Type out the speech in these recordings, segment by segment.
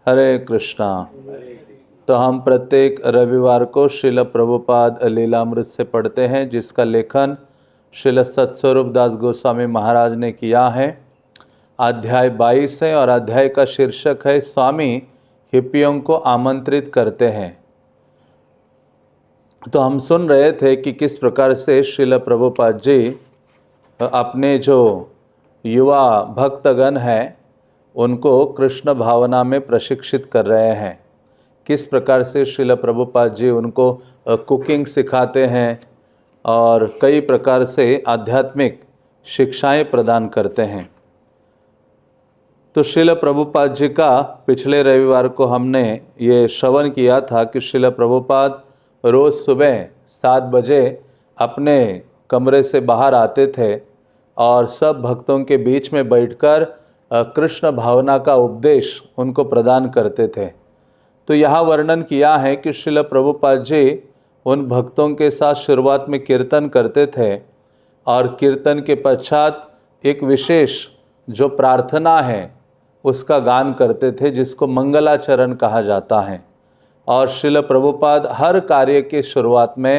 हरे कृष्णा। तो हम प्रत्येक रविवार को श्रील प्रभुपाद लीलामृत से पढ़ते हैं, जिसका लेखन श्रील सत्स्वरूप दास गोस्वामी महाराज ने किया है। अध्याय 22 है और अध्याय का शीर्षक है स्वामी हिप्पियों को आमंत्रित करते हैं। तो हम सुन रहे थे कि किस प्रकार से श्रील प्रभुपाद जी अपने जो युवा भक्तगण हैं उनको कृष्ण भावना में प्रशिक्षित कर रहे हैं। किस प्रकार से श्रील प्रभुपाद जी उनको कुकिंग सिखाते हैं और कई प्रकार से आध्यात्मिक शिक्षाएं प्रदान करते हैं। तो श्रील प्रभुपाद जी का पिछले रविवार को हमने ये श्रवण किया था कि श्रील प्रभुपाद रोज़ सुबह 7 बजे अपने कमरे से बाहर आते थे और सब भक्तों के बीच में बैठकर कृष्ण भावना का उपदेश उनको प्रदान करते थे। तो यहाँ वर्णन किया है कि श्रील प्रभुपाद जी उन भक्तों के साथ शुरुआत में कीर्तन करते थे और कीर्तन के पश्चात एक विशेष जो प्रार्थना है उसका गान करते थे, जिसको मंगलाचरण कहा जाता है। और श्रील प्रभुपाद हर कार्य के शुरुआत में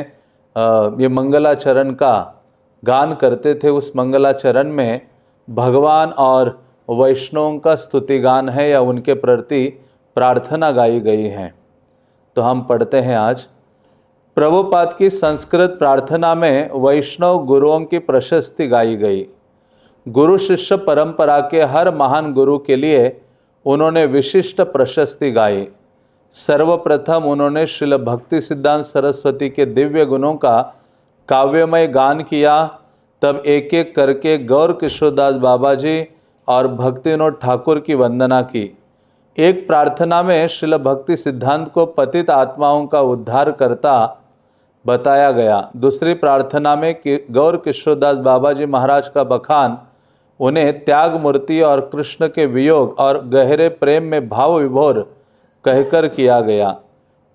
ये मंगलाचरण का गान करते थे। उस मंगलाचरण में भगवान और वैष्णवों का स्तुति गान है या उनके प्रति प्रार्थना गाई गई है। तो हम पढ़ते हैं आज। प्रभुपाद की संस्कृत प्रार्थना में वैष्णव गुरुओं की प्रशस्ति गाई गई। गुरु शिष्य परंपरा के हर महान गुरु के लिए उन्होंने विशिष्ट प्रशस्ति गाई। सर्वप्रथम उन्होंने श्रील भक्ति सिद्धांत सरस्वती के दिव्य गुणों का काव्यमय गान किया। तब एक एक करके गौर किशोरदास बाबा जी और भक्ति विनोद ठाकुर की वंदना की। एक प्रार्थना में श्रील भक्ति सिद्धांत को पतित आत्माओं का उद्धार करता बताया गया। दूसरी प्रार्थना में गौर किशोरदास बाबा जी महाराज का बखान उन्हें त्याग मूर्ति और कृष्ण के वियोग और गहरे प्रेम में भाव विभोर कहकर किया गया।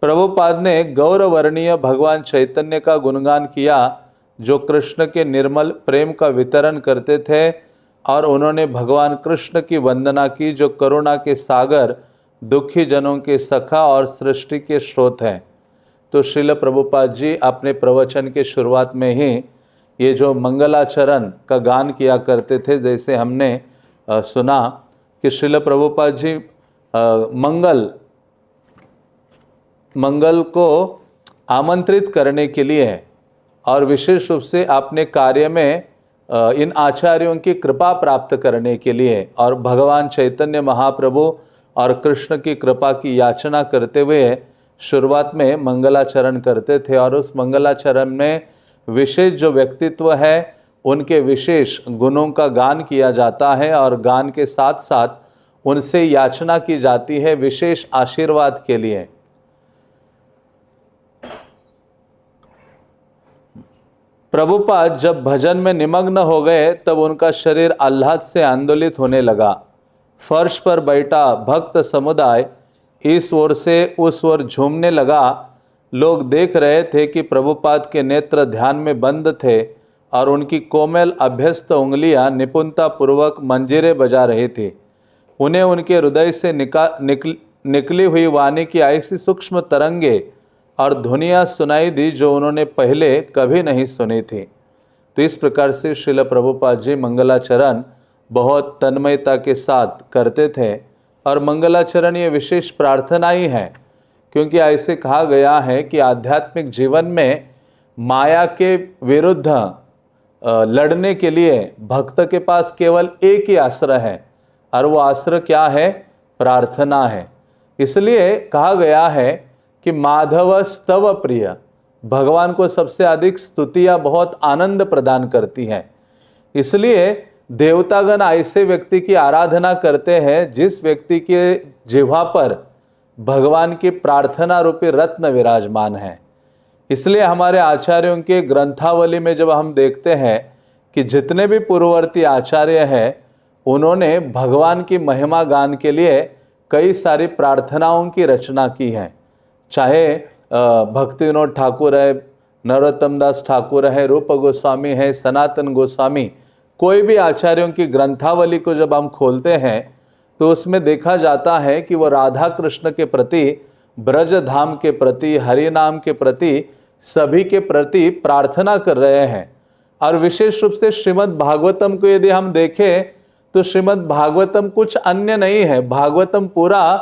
प्रभुपाद ने गौरवर्णीय भगवान चैतन्य का गुणगान किया, जो कृष्ण के निर्मल प्रेम का वितरण करते थे, और उन्होंने भगवान कृष्ण की वंदना की, जो करुणा के सागर, दुखी जनों के सखा और सृष्टि के स्रोत हैं। तो श्रील प्रभुपाद जी अपने प्रवचन के शुरुआत में ही ये जो मंगलाचरण का गान किया करते थे, जैसे हमने सुना कि श्रील प्रभुपाद जी मंगल को आमंत्रित करने के लिए और विशेष रूप से अपने कार्य में इन आचार्यों की कृपा प्राप्त करने के लिए और भगवान चैतन्य महाप्रभु और कृष्ण की कृपा की याचना करते हुए शुरुआत में मंगलाचरण करते थे। और उस मंगलाचरण में विशेष जो व्यक्तित्व है उनके विशेष गुणों का गान किया जाता है और गान के साथ साथ उनसे याचना की जाती है विशेष आशीर्वाद के लिए। प्रभुपाद जब भजन में निमग्न हो गए तब उनका शरीर आह्लाद से आंदोलित होने लगा। फर्श पर बैठा भक्त समुदाय इस ओर से उस ओर झूमने लगा। लोग देख रहे थे कि प्रभुपाद के नेत्र ध्यान में बंद थे और उनकी कोमल अभ्यस्त उंगलियां निपुणता पूर्वक मंजीरे बजा रही थी। उन्हें उनके हृदय से निकली हुई वाणी की ऐसी सूक्ष्म तरंगे और ध्वनियाँ सुनाई दी जो उन्होंने पहले कभी नहीं सुनी थी। तो इस प्रकार से श्रील प्रभुपाद जी मंगलाचरण बहुत तन्मयता के साथ करते थे। और मंगलाचरण ये विशेष प्रार्थना ही है, क्योंकि ऐसे कहा गया है कि आध्यात्मिक जीवन में माया के विरुद्ध लड़ने के लिए भक्त के पास केवल एक ही आश्रय है, और वो आश्रय क्या है? प्रार्थना है। इसलिए कहा गया है कि माधव स्तव प्रिय, भगवान को सबसे अधिक स्तुतियाँ बहुत आनंद प्रदान करती हैं। इसलिए देवतागण ऐसे व्यक्ति की आराधना करते हैं जिस व्यक्ति के जिह्वा पर भगवान की प्रार्थना रूपी रत्न विराजमान है। इसलिए हमारे आचार्यों के ग्रंथावली में जब हम देखते हैं कि जितने भी पूर्ववर्ती आचार्य हैं उन्होंने भगवान की महिमा गान के लिए कई सारी प्रार्थनाओं की रचना की है। चाहे भक्ति विनोद ठाकुर है, नरोत्तम दास ठाकुर है, रूप गोस्वामी है, सनातन गोस्वामी, कोई भी आचार्यों की ग्रंथावली को जब हम खोलते हैं तो उसमें देखा जाता है कि वो राधा कृष्ण के प्रति, ब्रज धाम के प्रति, हरि नाम के प्रति, सभी के प्रति प्रार्थना कर रहे हैं। और विशेष रूप से श्रीमद् भागवतम को यदि हम देखें तो श्रीमद् भागवतम कुछ अन्य नहीं है, भागवतम पूरा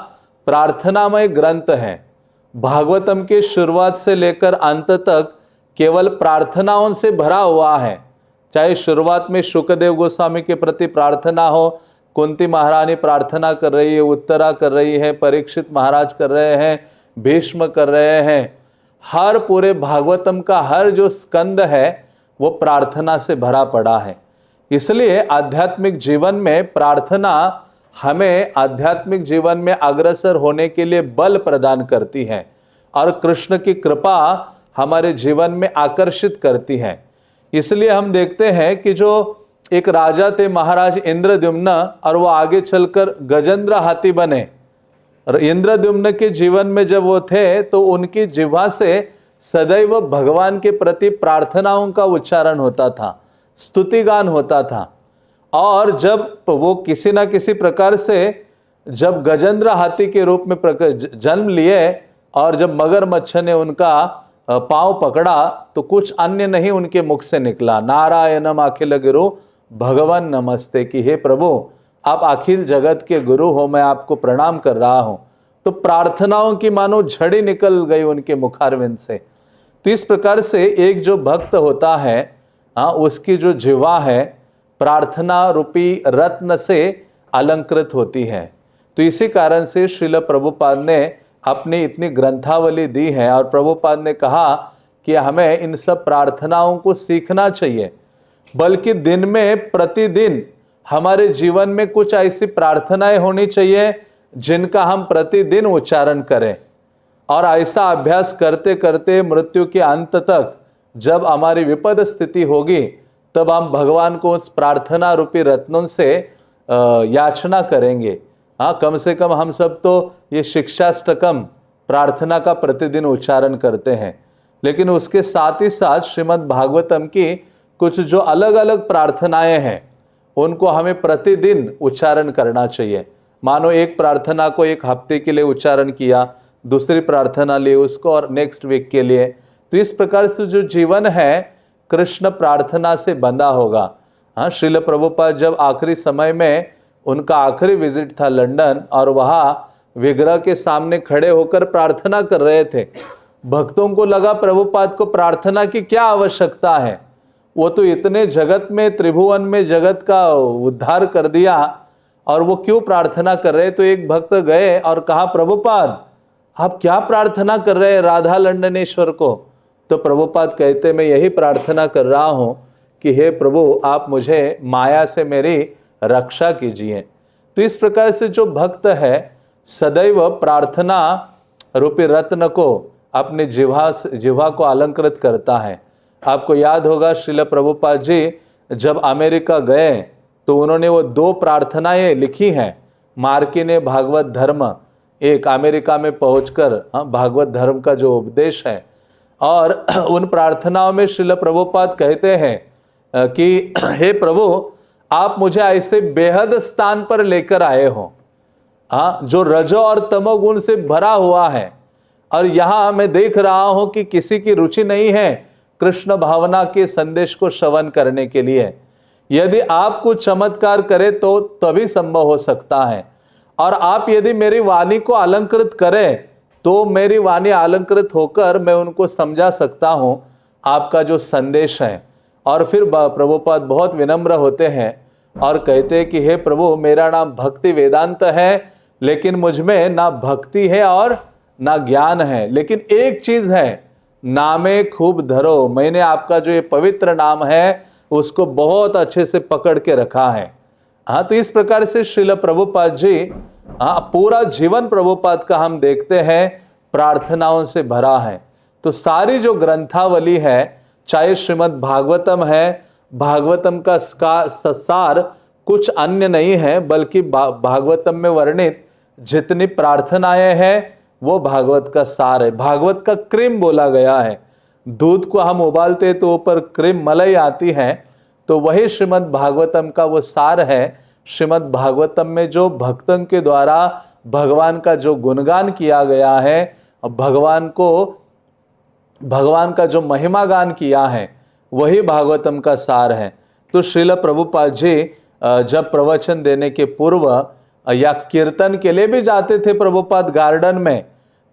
प्रार्थनामय ग्रंथ है। भागवतम के शुरुआत से लेकर अंत तक केवल प्रार्थनाओं से भरा हुआ है। चाहे शुरुआत में शुकदेव गोस्वामी के प्रति प्रार्थना हो, कुंती महारानी प्रार्थना कर रही है, उत्तरा कर रही है, परीक्षित महाराज कर रहे हैं, भीष्म कर रहे हैं, हर पूरे भागवतम का हर जो स्कंद है वो प्रार्थना से भरा पड़ा है। इसलिए आध्यात्मिक जीवन में प्रार्थना हमें आध्यात्मिक जीवन में अग्रसर होने के लिए बल प्रदान करती है और कृष्ण की कृपा हमारे जीवन में आकर्षित करती है। इसलिए हम देखते हैं कि जो एक राजा थे महाराज इंद्रद्युम्न, और वो आगे चलकर गजेंद्र हाथी बने। और इंद्रद्युम्न के जीवन में जब वो थे तो उनकी जिह्वा से सदैव भगवान के प्रति प्रार्थनाओं का उच्चारण होता था, स्तुतिगान होता था। और जब वो किसी ना किसी प्रकार से जब गजेंद्र हाथी के रूप में जन्म लिए और जब मगरमच्छ ने उनका पांव पकड़ा तो कुछ अन्य नहीं उनके मुख से निकला, नारायणम अखिल गुरु भगवान नमस्ते, कि हे प्रभु आप अखिल जगत के गुरु हो, मैं आपको प्रणाम कर रहा हूं। तो प्रार्थनाओं की मानो झड़ी निकल गई उनके मुखारविंद से। तो इस प्रकार से एक जो भक्त होता है उसकी जो जिह्वा है प्रार्थना रूपी रत्न से अलंकृत होती है। तो इसी कारण से श्रील प्रभुपाद ने अपनी इतनी ग्रंथावली दी है और प्रभुपाद ने कहा कि हमें इन सब प्रार्थनाओं को सीखना चाहिए, बल्कि दिन में प्रतिदिन हमारे जीवन में कुछ ऐसी प्रार्थनाएं होनी चाहिए जिनका हम प्रतिदिन उच्चारण करें। और ऐसा अभ्यास करते करते मृत्यु के अंत तक जब हमारी विपद स्थिति होगी तब हम भगवान को उस प्रार्थना रूपी रत्नों से याचना करेंगे। कम से कम हम सब तो ये शिक्षाष्टकम प्रार्थना का प्रतिदिन उच्चारण करते हैं, लेकिन उसके साथ ही साथ श्रीमद् भागवतम की कुछ जो अलग अलग प्रार्थनाएं हैं उनको हमें प्रतिदिन उच्चारण करना चाहिए। मानो एक प्रार्थना को एक हफ्ते के लिए उच्चारण किया, दूसरी प्रार्थना ली उसको और नेक्स्ट वीक के लिए। तो इस प्रकार से जो जीवन है कृष्ण प्रार्थना से बंधा होगा। श्रील प्रभुपाद जब आखिरी समय में उनका आखिरी विजिट था लंदन और वहाँ विग्रह के सामने खड़े होकर प्रार्थना कर रहे थे, भक्तों को लगा प्रभुपाद को प्रार्थना की क्या आवश्यकता है, वो तो इतने जगत में त्रिभुवन में जगत का उद्धार कर दिया और वो क्यों प्रार्थना कर रहे। तो एक भक्त गए और कहा प्रभुपाद आप क्या प्रार्थना कर रहे हैं राधा लंडनेश्वर को। तो प्रभुपाद कहते मैं यही प्रार्थना कर रहा हूं कि हे प्रभु आप मुझे माया से मेरी रक्षा कीजिए। तो इस प्रकार से जो भक्त है सदैव प्रार्थना रूपी रत्न को अपने जिह्वा को अलंकृत करता है। आपको याद होगा श्रील प्रभुपाद जी जब अमेरिका गए तो उन्होंने वो 2 प्रार्थनाएं लिखी हैं, मार्किने भागवत धर्म, एक अमेरिका में पहुंचकर भागवत धर्म का जो उपदेश है। और उन प्रार्थनाओं में श्रील प्रभुपाद कहते हैं कि हे प्रभु आप मुझे ऐसे बेहद स्थान पर लेकर आए हो जो रजो और तमोगुण से भरा हुआ है, और यहाँ मैं देख रहा हूं कि किसी की रुचि नहीं है कृष्ण भावना के संदेश को श्रवण करने के लिए। यदि आप कुछ चमत्कार करें तो तभी संभव हो सकता है, और आप यदि मेरी वाणी को अलंकृत करें तो मेरी वाणी अलंकृत होकर मैं उनको समझा सकता हूं आपका जो संदेश है। और फिर प्रभुपाद बहुत विनम्र होते हैं और कहते हैं कि हे प्रभु मेरा नाम भक्ति वेदांत है, लेकिन मुझ में ना भक्ति है और ना ज्ञान है, लेकिन एक चीज है नामे खूब धरो, मैंने आपका जो ये पवित्र नाम है उसको बहुत अच्छे से पकड़ के रखा है। तो इस प्रकार से श्रील प्रभुपाद जी पूरा जीवन प्रभुपाद का हम देखते हैं प्रार्थनाओं से भरा है। तो सारी जो ग्रंथावली है, चाहे श्रीमद् भागवतम है, भागवतम का सार कुछ अन्य नहीं है बल्कि भागवतम में वर्णित जितनी प्रार्थनाएं हैं वो भागवत का सार है। भागवत का क्रीम बोला गया है। दूध को हम उबालते तो ऊपर क्रीम मलाई आती है, तो वही श्रीमद् भागवतम का वो सार है। श्रीमद् भागवतम में जो भक्तों के द्वारा भगवान का जो गुणगान किया गया है, भगवान का जो महिमा गान किया है, वही भागवतम का सार है। तो श्रील प्रभुपाद जी जब प्रवचन देने के पूर्व या कीर्तन के लिए भी जाते थे प्रभुपाद गार्डन में,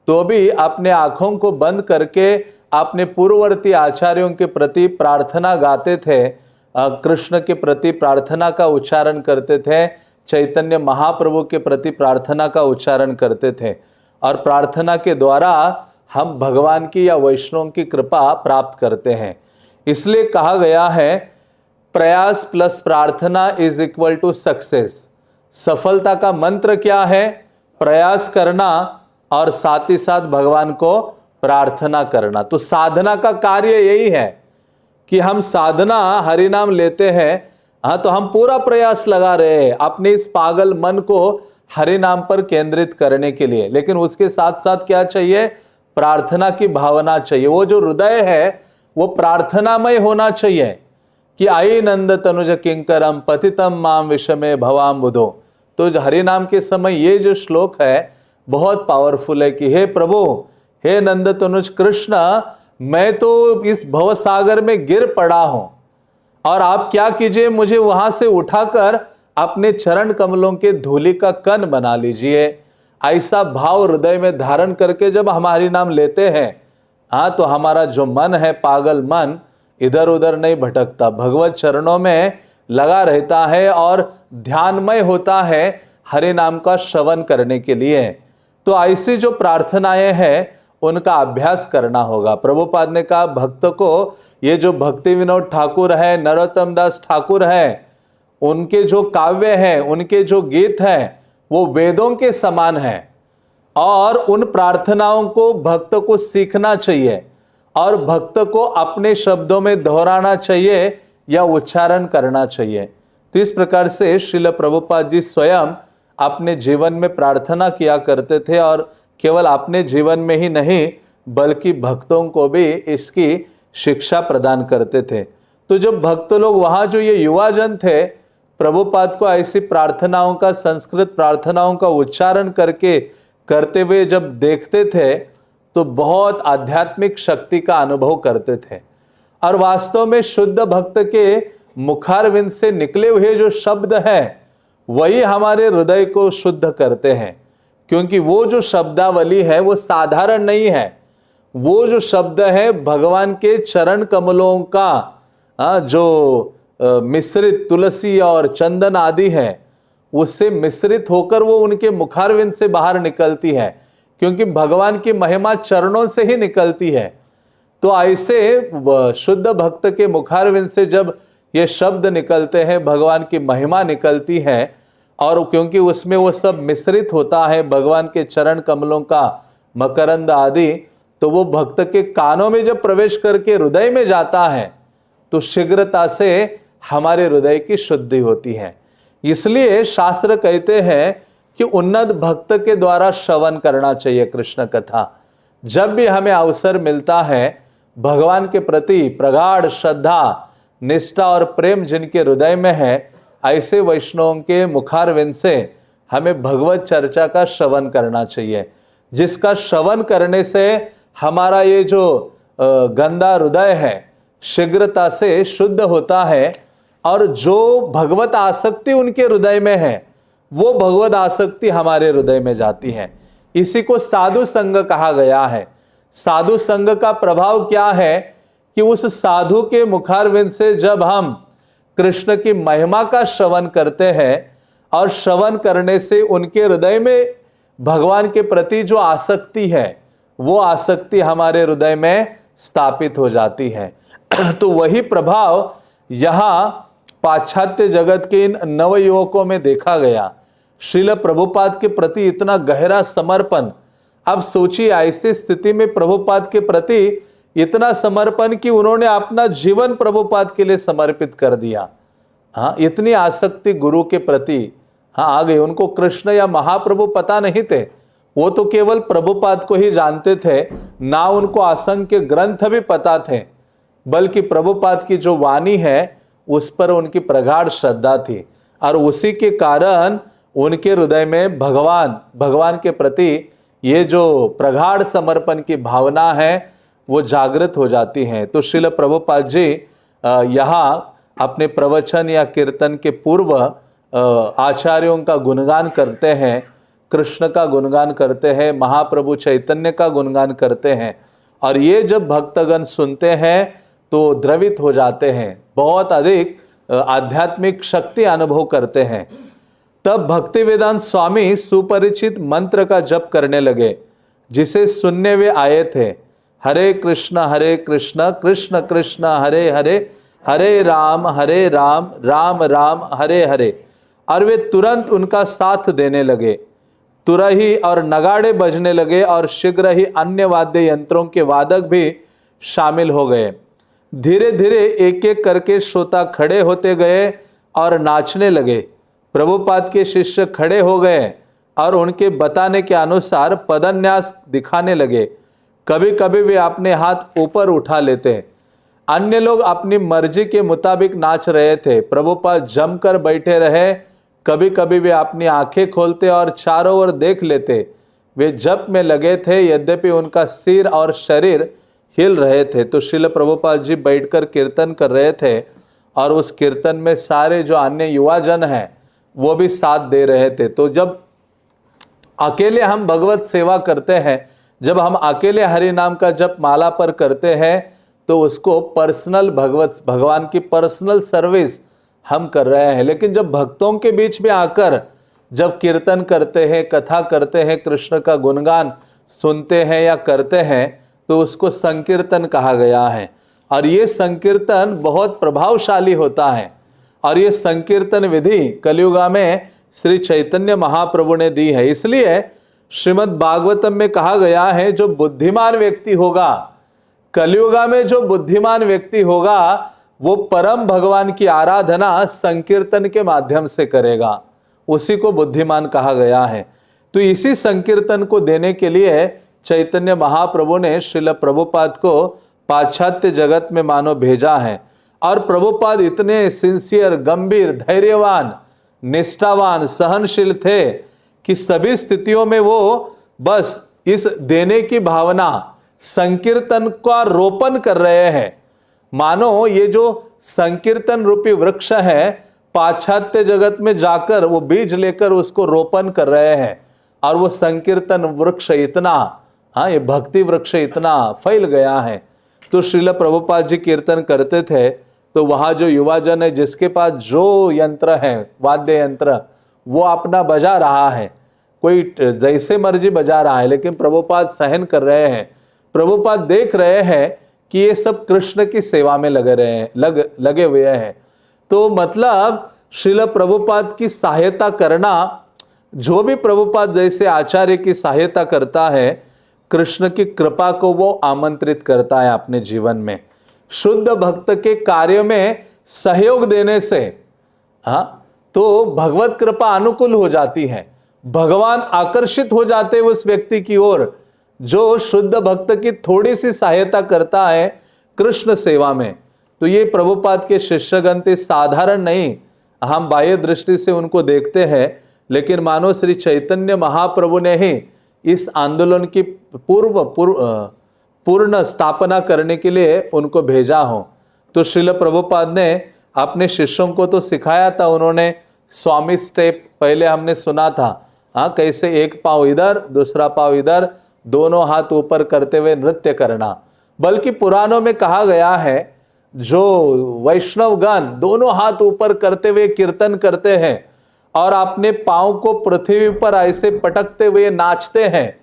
तो भी अपने आंखों को बंद करके अपने पूर्ववर्ती आचार्यों के प्रति प्रार्थना गाते थे, कृष्ण के प्रति प्रार्थना का उच्चारण करते थे, चैतन्य महाप्रभु के प्रति प्रार्थना का उच्चारण करते थे। और प्रार्थना के द्वारा हम भगवान की या वैष्णव की कृपा प्राप्त करते हैं। इसलिए कहा गया है प्रयास प्लस प्रार्थना इज इक्वल टू सक्सेस। सफलता का मंत्र क्या है? प्रयास करना और साथ ही साथ भगवान को प्रार्थना करना। तो साधना का कार्य यही है कि हम साधना हरि नाम लेते हैं, हाँ, तो हम पूरा प्रयास लगा रहे हैं अपने इस पागल मन को हरि नाम पर केंद्रित करने के लिए। लेकिन उसके साथ साथ क्या चाहिए? प्रार्थना की भावना चाहिए। वो जो हृदय है वो प्रार्थनामय होना चाहिए कि आई नंद तनुज किंकरम पतितम माम विषमे भवाम बुधो। तो हरि नाम के समय ये जो श्लोक है बहुत पावरफुल है कि हे प्रभु, हे नंद तनुज कृष्ण, मैं तो इस भवसागर में गिर पड़ा हूं और आप क्या कीजिए, मुझे वहां से उठाकर अपने चरण कमलों के धूलि का कण बना लीजिए। ऐसा भाव हृदय में धारण करके जब हमारी नाम लेते हैं, हाँ, तो हमारा जो मन है पागल मन इधर उधर नहीं भटकता, भगवत चरणों में लगा रहता है और ध्यानमय होता है हरि नाम का श्रवण करने के लिए। तो ऐसी जो प्रार्थनाएं हैं उनका अभ्यास करना होगा। प्रभुपाद ने कहा भक्त को, ये जो भक्ति विनोद ठाकुर है, नरोत्तम दास ठाकुर है, उनके जो काव्य हैं, उनके जो गीत हैं, वो वेदों के समान हैं और उन प्रार्थनाओं को भक्त को सीखना चाहिए और भक्त को अपने शब्दों में दोहराना चाहिए या उच्चारण करना चाहिए। तो इस प्रकार से श्रील प्रभुपाद जी स्वयं अपने जीवन में प्रार्थना किया करते थे और केवल अपने जीवन में ही नहीं बल्कि भक्तों को भी इसकी शिक्षा प्रदान करते थे। तो जब भक्त लोग वहाँ जो ये युवाजन थे प्रभुपाद को ऐसी प्रार्थनाओं का, संस्कृत प्रार्थनाओं का उच्चारण करते हुए जब देखते थे तो बहुत आध्यात्मिक शक्ति का अनुभव करते थे। और वास्तव में शुद्ध भक्त के मुखारविंद से निकले हुए जो शब्द हैं वही हमारे हृदय को शुद्ध करते हैं, क्योंकि वो जो शब्दावली है वो साधारण नहीं है। वो जो शब्द है भगवान के चरण कमलों का जो मिश्रित तुलसी और चंदन आदि है उससे मिश्रित होकर वो उनके मुखारविंद से बाहर निकलती है, क्योंकि भगवान की महिमा चरणों से ही निकलती है। तो ऐसे शुद्ध भक्त के मुखारविंद से जब ये शब्द निकलते हैं, भगवान की महिमा निकलती है, और क्योंकि उसमें वो सब मिश्रित होता है भगवान के चरण कमलों का मकरंद आदि, तो वो भक्त के कानों में जब प्रवेश करके हृदय में जाता है तो शीघ्रता से हमारे हृदय की शुद्धि होती है। इसलिए शास्त्र कहते हैं कि उन्नत भक्त के द्वारा श्रवण करना चाहिए कृष्ण कथा। जब भी हमें अवसर मिलता है, भगवान के प्रति प्रगाढ़ श्रद्धा, निष्ठा और प्रेम जिनके हृदय में है, ऐसे वैष्णवों के मुखारविंद से हमें भगवत चर्चा का श्रवण करना चाहिए, जिसका श्रवण करने से हमारा ये जो गंदा हृदय है शीघ्रता से शुद्ध होता है और जो भगवत आसक्ति उनके हृदय में है वो भगवत आसक्ति हमारे हृदय में जाती है। इसी को साधु संग कहा गया है। साधु संग का प्रभाव क्या है कि उस साधु के मुखारविंद से जब हम कृष्ण की महिमा का श्रवण करते हैं और श्रवण करने से उनके हृदय में भगवान के प्रति जो आसक्ति है वो आसक्ति हमारे हृदय में स्थापित हो जाती है। तो वही प्रभाव यहाँ पाश्चात्य जगत के इन नवयुवकों में देखा गया। श्रील प्रभुपाद के प्रति इतना गहरा समर्पण। अब सोचिए ऐसी स्थिति में प्रभुपाद के प्रति इतना समर्पण कि उन्होंने अपना जीवन प्रभुपाद के लिए समर्पित कर दिया। हाँ, इतनी आसक्ति गुरु के प्रति हाँ आ गई। उनको कृष्ण या महाप्रभु पता नहीं थे, वो तो केवल प्रभुपाद को ही जानते थे, ना उनको असंख्य ग्रंथ भी पता थे, बल्कि प्रभुपाद की जो वाणी है उस पर उनकी प्रगाढ़ श्रद्धा थी। और उसी के कारण उनके हृदय में भगवान के प्रति ये जो प्रगाढ़ समर्पण की भावना है वो जागृत हो जाती है। तो श्रील प्रभुपाद जी यहाँ अपने प्रवचन या कीर्तन के पूर्व आचार्यों का गुणगान करते हैं, कृष्ण का गुणगान करते हैं, महाप्रभु चैतन्य का गुणगान करते हैं। और ये जब भक्तगण सुनते हैं तो द्रवित हो जाते हैं, बहुत अधिक आध्यात्मिक शक्ति अनुभव करते हैं। तब भक्ति वेदांत स्वामी सुपरिचित मंत्र का जप करने लगे, जिसे सुनने वे आए थे। हरे कृष्ण कृष्ण कृष्ण हरे हरे, हरे राम राम राम हरे हरे। और वे तुरंत उनका साथ देने लगे। तुरही और नगाड़े बजने लगे और शीघ्र ही अन्य वाद्य यंत्रों के वादक भी शामिल हो गए। धीरे धीरे एक एक करके श्रोता खड़े होते गए और नाचने लगे। प्रभुपाद के शिष्य खड़े हो गए और उनके बताने के अनुसार पदन्यास दिखाने लगे। कभी कभी वे अपने हाथ ऊपर उठा लेते। अन्य लोग अपनी मर्जी के मुताबिक नाच रहे थे। प्रभुपाद जमकर बैठे रहे। कभी कभी वे अपनी आंखें खोलते और चारों ओर देख लेते। वे जप में लगे थे, यद्यपि उनका सिर और शरीर हिल रहे थे। तो श्रील प्रभुपाद जी बैठकर कीर्तन कर रहे थे और उस कीर्तन में सारे जो अन्य युवा जन हैं वो भी साथ दे रहे थे। तो जब अकेले हम भगवत सेवा करते हैं, जब हम अकेले हरि नाम का जप माला पर करते हैं, तो उसको पर्सनल भगवान की पर्सनल सर्विस हम कर रहे हैं। लेकिन जब भक्तों के बीच में आकर जब कीर्तन करते हैं, कथा करते हैं, कृष्ण का गुणगान सुनते हैं या करते हैं, तो उसको संकीर्तन कहा गया है। और ये संकीर्तन बहुत प्रभावशाली होता है। और ये संकीर्तन विधि कलियुगा में श्री चैतन्य महाप्रभु ने दी है। इसलिए श्रीमद् भागवतम में कहा गया है, जो बुद्धिमान व्यक्ति होगा, कलियुगा में जो बुद्धिमान व्यक्ति होगा, वो परम भगवान की आराधना संकीर्तन के माध्यम से करेगा, उसी को बुद्धिमान कहा गया है। तो इसी संकीर्तन को देने के लिए चैतन्य महाप्रभु ने श्रील प्रभुपाद को पाश्चात्य जगत में मानो भेजा है। और प्रभुपाद इतने सिंसियर, गंभीर, धैर्यवान, निष्ठावान, सहनशील थे कि सभी स्थितियों में वो बस इस देने की भावना, संकीर्तन का रोपण कर रहे हैं। मानो ये जो संकीर्तन रूपी वृक्ष है, पाश्चात्य जगत में जाकर वो बीज लेकर उसको रोपण कर रहे हैं। और वो संकीर्तन वृक्ष इतना, ये भक्ति वृक्ष इतना फैल गया है। तो श्रील प्रभुपाद जी कीर्तन करते थे, तो वहां जो युवाजन है, जिसके पास जो यंत्र है, वाद्य यंत्र, वो अपना बजा रहा है, कोई जैसे मर्जी बजा रहा है, लेकिन प्रभुपाद सहन कर रहे हैं। प्रभुपाद देख रहे हैं कि ये सब कृष्ण की सेवा में लगे हुए हैं। तो मतलब श्रील प्रभुपाद की सहायता करना, जो भी प्रभुपाद जैसे आचार्य की सहायता करता है, कृष्ण की कृपा को वो आमंत्रित करता है अपने जीवन में। शुद्ध भक्त के कार्य में सहयोग देने से तो भगवत कृपा अनुकूल हो जाती है। भगवान आकर्षित हो जाते हैं उस व्यक्ति की ओर जो शुद्ध भक्त की थोड़ी सी सहायता करता है कृष्ण सेवा में। तो ये प्रभुपाद के शिष्यगण थे, साधारण नहीं। हम बाह्य दृष्टि से उनको देखते हैं, लेकिन मानो श्री चैतन्य महाप्रभु ने ही इस आंदोलन की पूर्ण स्थापना करने के लिए उनको भेजा हो। तो श्रील प्रभुपाद ने अपने शिष्यों को तो सिखाया था, उन्होंने स्वामी स्टेप पहले हमने सुना था, कैसे एक पांव इधर दूसरा पांव इधर, दोनों हाथ ऊपर करते हुए नृत्य करना। बल्कि पुराणों में कहा गया है, जो वैष्णवगण दोनों हाथ ऊपर करते हुए कीर्तन करते हैं और अपने पांव को पृथ्वी पर ऐसे पटकते हुए नाचते हैं,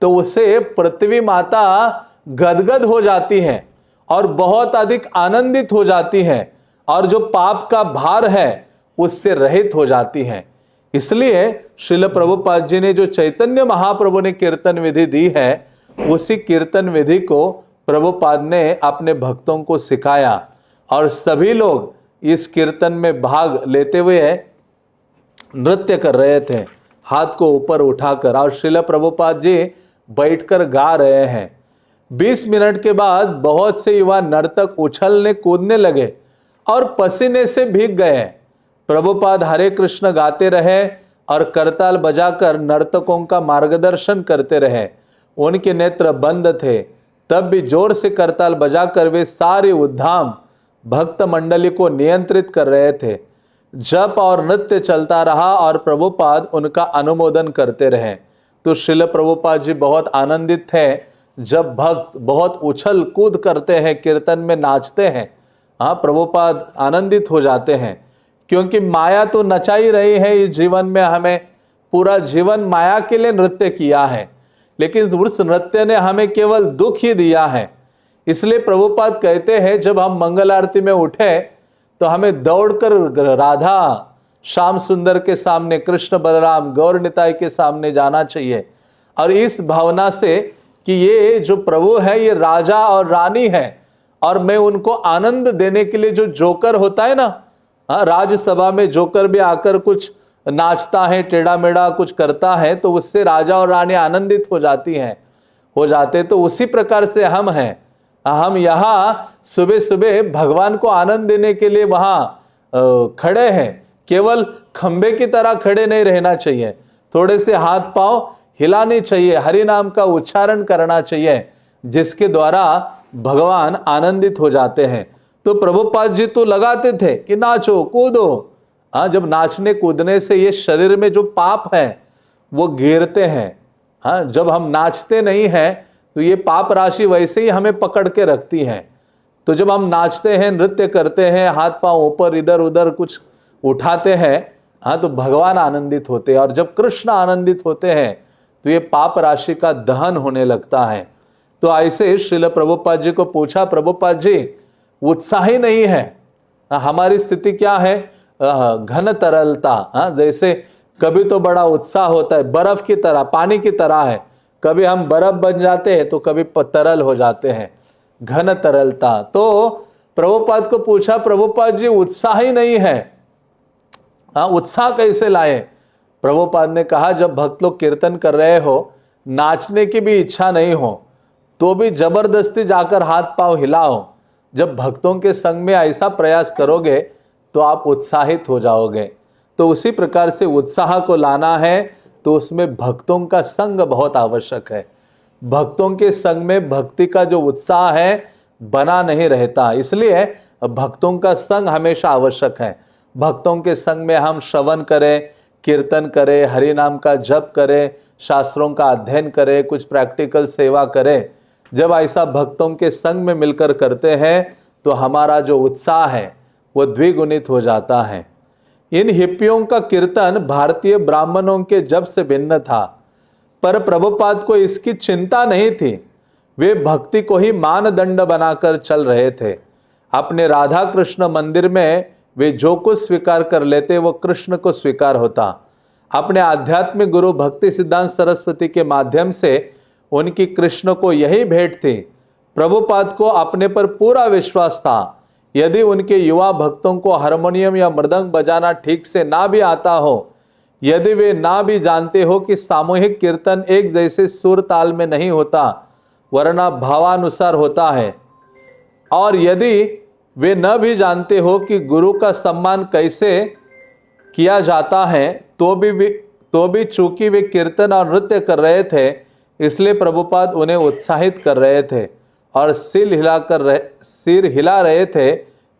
तो उसे पृथ्वी माता गदगद हो जाती है और बहुत अधिक आनंदित हो जाती है और जो पाप का भार है उससे रहित हो जाती है। इसलिए श्रील प्रभुपाद जी ने जो चैतन्य महाप्रभु ने कीर्तन विधि दी है, उसी कीर्तन विधि को प्रभुपाद ने अपने भक्तों को सिखाया और सभी लोग इस कीर्तन में भाग लेते हुए नृत्य कर रहे थे, हाथ को ऊपर उठाकर। और श्रील प्रभुपाद जी बैठकर गा रहे हैं। 20 मिनट के बाद बहुत से युवा नर्तक उछलने कूदने लगे और पसीने से भीग गए। प्रभुपाद हरे कृष्ण गाते रहे और करताल बजाकर नर्तकों का मार्गदर्शन करते रहे। उनके नेत्र बंद थे, तब भी जोर से करताल बजाकर वे सारे उद्धाम भक्त मंडली को नियंत्रित कर रहे थे। जप और नृत्य चलता रहा और प्रभुपाद उनका अनुमोदन करते रहे। तो श्रील प्रभुपाद जी बहुत आनंदित थे जब भक्त बहुत उछल कूद करते हैं, कीर्तन में नाचते हैं। हाँ, प्रभुपाद आनंदित हो जाते हैं, क्योंकि माया तो नचा ही रही है इस जीवन में। हमें पूरा जीवन माया के लिए नृत्य किया है, लेकिन उस नृत्य ने हमें केवल दुख ही दिया है। इसलिए प्रभुपाद कहते हैं जब हम मंगल आरती में उठे तो हमें दौड़कर राधा श्याम सुंदर के सामने, कृष्ण बलराम गौर निताई के सामने जाना चाहिए, और इस भावना से कि ये जो प्रभु है ये राजा और रानी है, और मैं उनको आनंद देने के लिए जो जोकर होता है ना, राज्यसभा में जोकर भी आकर कुछ नाचता है, टेढ़ा मेढ़ा कुछ करता है, तो उससे राजा और रानी आनंदित हो जाते। तो उसी प्रकार से हम हैं। हम यहाँ सुबह सुबह भगवान को आनंद देने के लिए वहां खड़े हैं। केवल खंबे की तरह खड़े नहीं रहना चाहिए, थोड़े से हाथ पांव हिलाने चाहिए, हरि नाम का उच्चारण करना चाहिए, जिसके द्वारा भगवान आनंदित हो जाते हैं। तो प्रभुपाद जी तो लगाते थे कि नाचो कूदो। हाँ, जब नाचने कूदने से ये शरीर में जो पाप है वो गिरते हैं। हाँ, जब हम नाचते नहीं हैं तो ये पाप राशि वैसे ही हमें पकड़ के रखती है। तो जब हम नाचते हैं, नृत्य करते हैं, हाथ पांव ऊपर इधर उधर कुछ उठाते हैं, हाँ, तो भगवान आनंदित होते हैं। और जब कृष्ण आनंदित होते हैं तो ये पाप राशि का दहन होने लगता है। तो ऐसे श्रील प्रभुपाद जी को पूछा, प्रभुपाद जी उत्साह ही नहीं है, हमारी स्थिति क्या है? घन तरलता। जैसे कभी तो बड़ा उत्साह होता है, बर्फ की तरह, पानी की तरह है, कभी हम बर्फ बन जाते हैं तो कभी तरल हो जाते हैं, घन तरलता। तो प्रभुपाद को पूछा, प्रभुपाद जी उत्साह ही नहीं है, उत्साह कैसे लाए? प्रभुपाद ने कहा, जब भक्त लोग कीर्तन कर रहे हो, नाचने की भी इच्छा नहीं हो, तो भी जबरदस्ती जाकर हाथ पांव हिलाओ। जब भक्तों के संग में ऐसा प्रयास करोगे तो आप उत्साहित हो जाओगे। तो उसी प्रकार से उत्साह को लाना है तो उसमें भक्तों का संग बहुत आवश्यक है। भक्तों के संग में भक्ति का जो उत्साह है बना नहीं रहता, इसलिए भक्तों का संग हमेशा आवश्यक है। भक्तों के संग में हम श्रवण करें, कीर्तन करें, हरि नाम का जप करें, शास्त्रों का अध्ययन करें, कुछ प्रैक्टिकल सेवा करें। जब ऐसा भक्तों के संग में मिलकर करते हैं तो हमारा जो उत्साह है वो द्विगुणित हो जाता है। इन हिप्पियों का कीर्तन भारतीय ब्राह्मणों के जप से भिन्न था, पर प्रभुपाद को इसकी चिंता नहीं थी। वे भक्ति को ही मानदंड बनाकर चल रहे थे। अपने राधा कृष्ण मंदिर में वे जो कुछ स्वीकार कर लेते वो कृष्ण को स्वीकार होता। अपने आध्यात्मिक गुरु भक्ति सिद्धांत सरस्वती के माध्यम से उनकी कृष्ण को यही भेंट थी। प्रभुपाद को अपने पर पूरा विश्वास था। यदि उनके युवा भक्तों को हारमोनियम या मृदंग बजाना ठीक से ना भी आता हो, यदि वे ना भी जानते हो कि सामूहिक कीर्तन एक जैसे सुर ताल में नहीं होता वरना भावानुसार होता है, और यदि वे न भी जानते हो कि गुरु का सम्मान कैसे किया जाता है, तो भी चूंकि वे कीर्तन और नृत्य कर रहे थे, इसलिए प्रभुपाद उन्हें उत्साहित कर रहे थे और सिर हिला रहे थे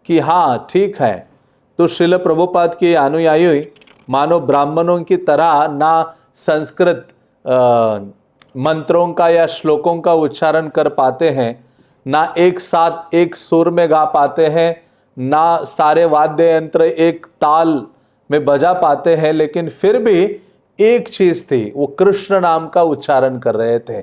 कि हाँ ठीक है। तो श्रील प्रभुपाद के अनुयायी मानो ब्राह्मणों की तरह ना संस्कृत मंत्रों का या श्लोकों का उच्चारण कर पाते हैं, ना एक साथ एक सुर में गा पाते हैं, ना सारे वाद्य यंत्र एक ताल में बजा पाते हैं, लेकिन फिर भी एक चीज थी, वो कृष्ण नाम का उच्चारण कर रहे थे।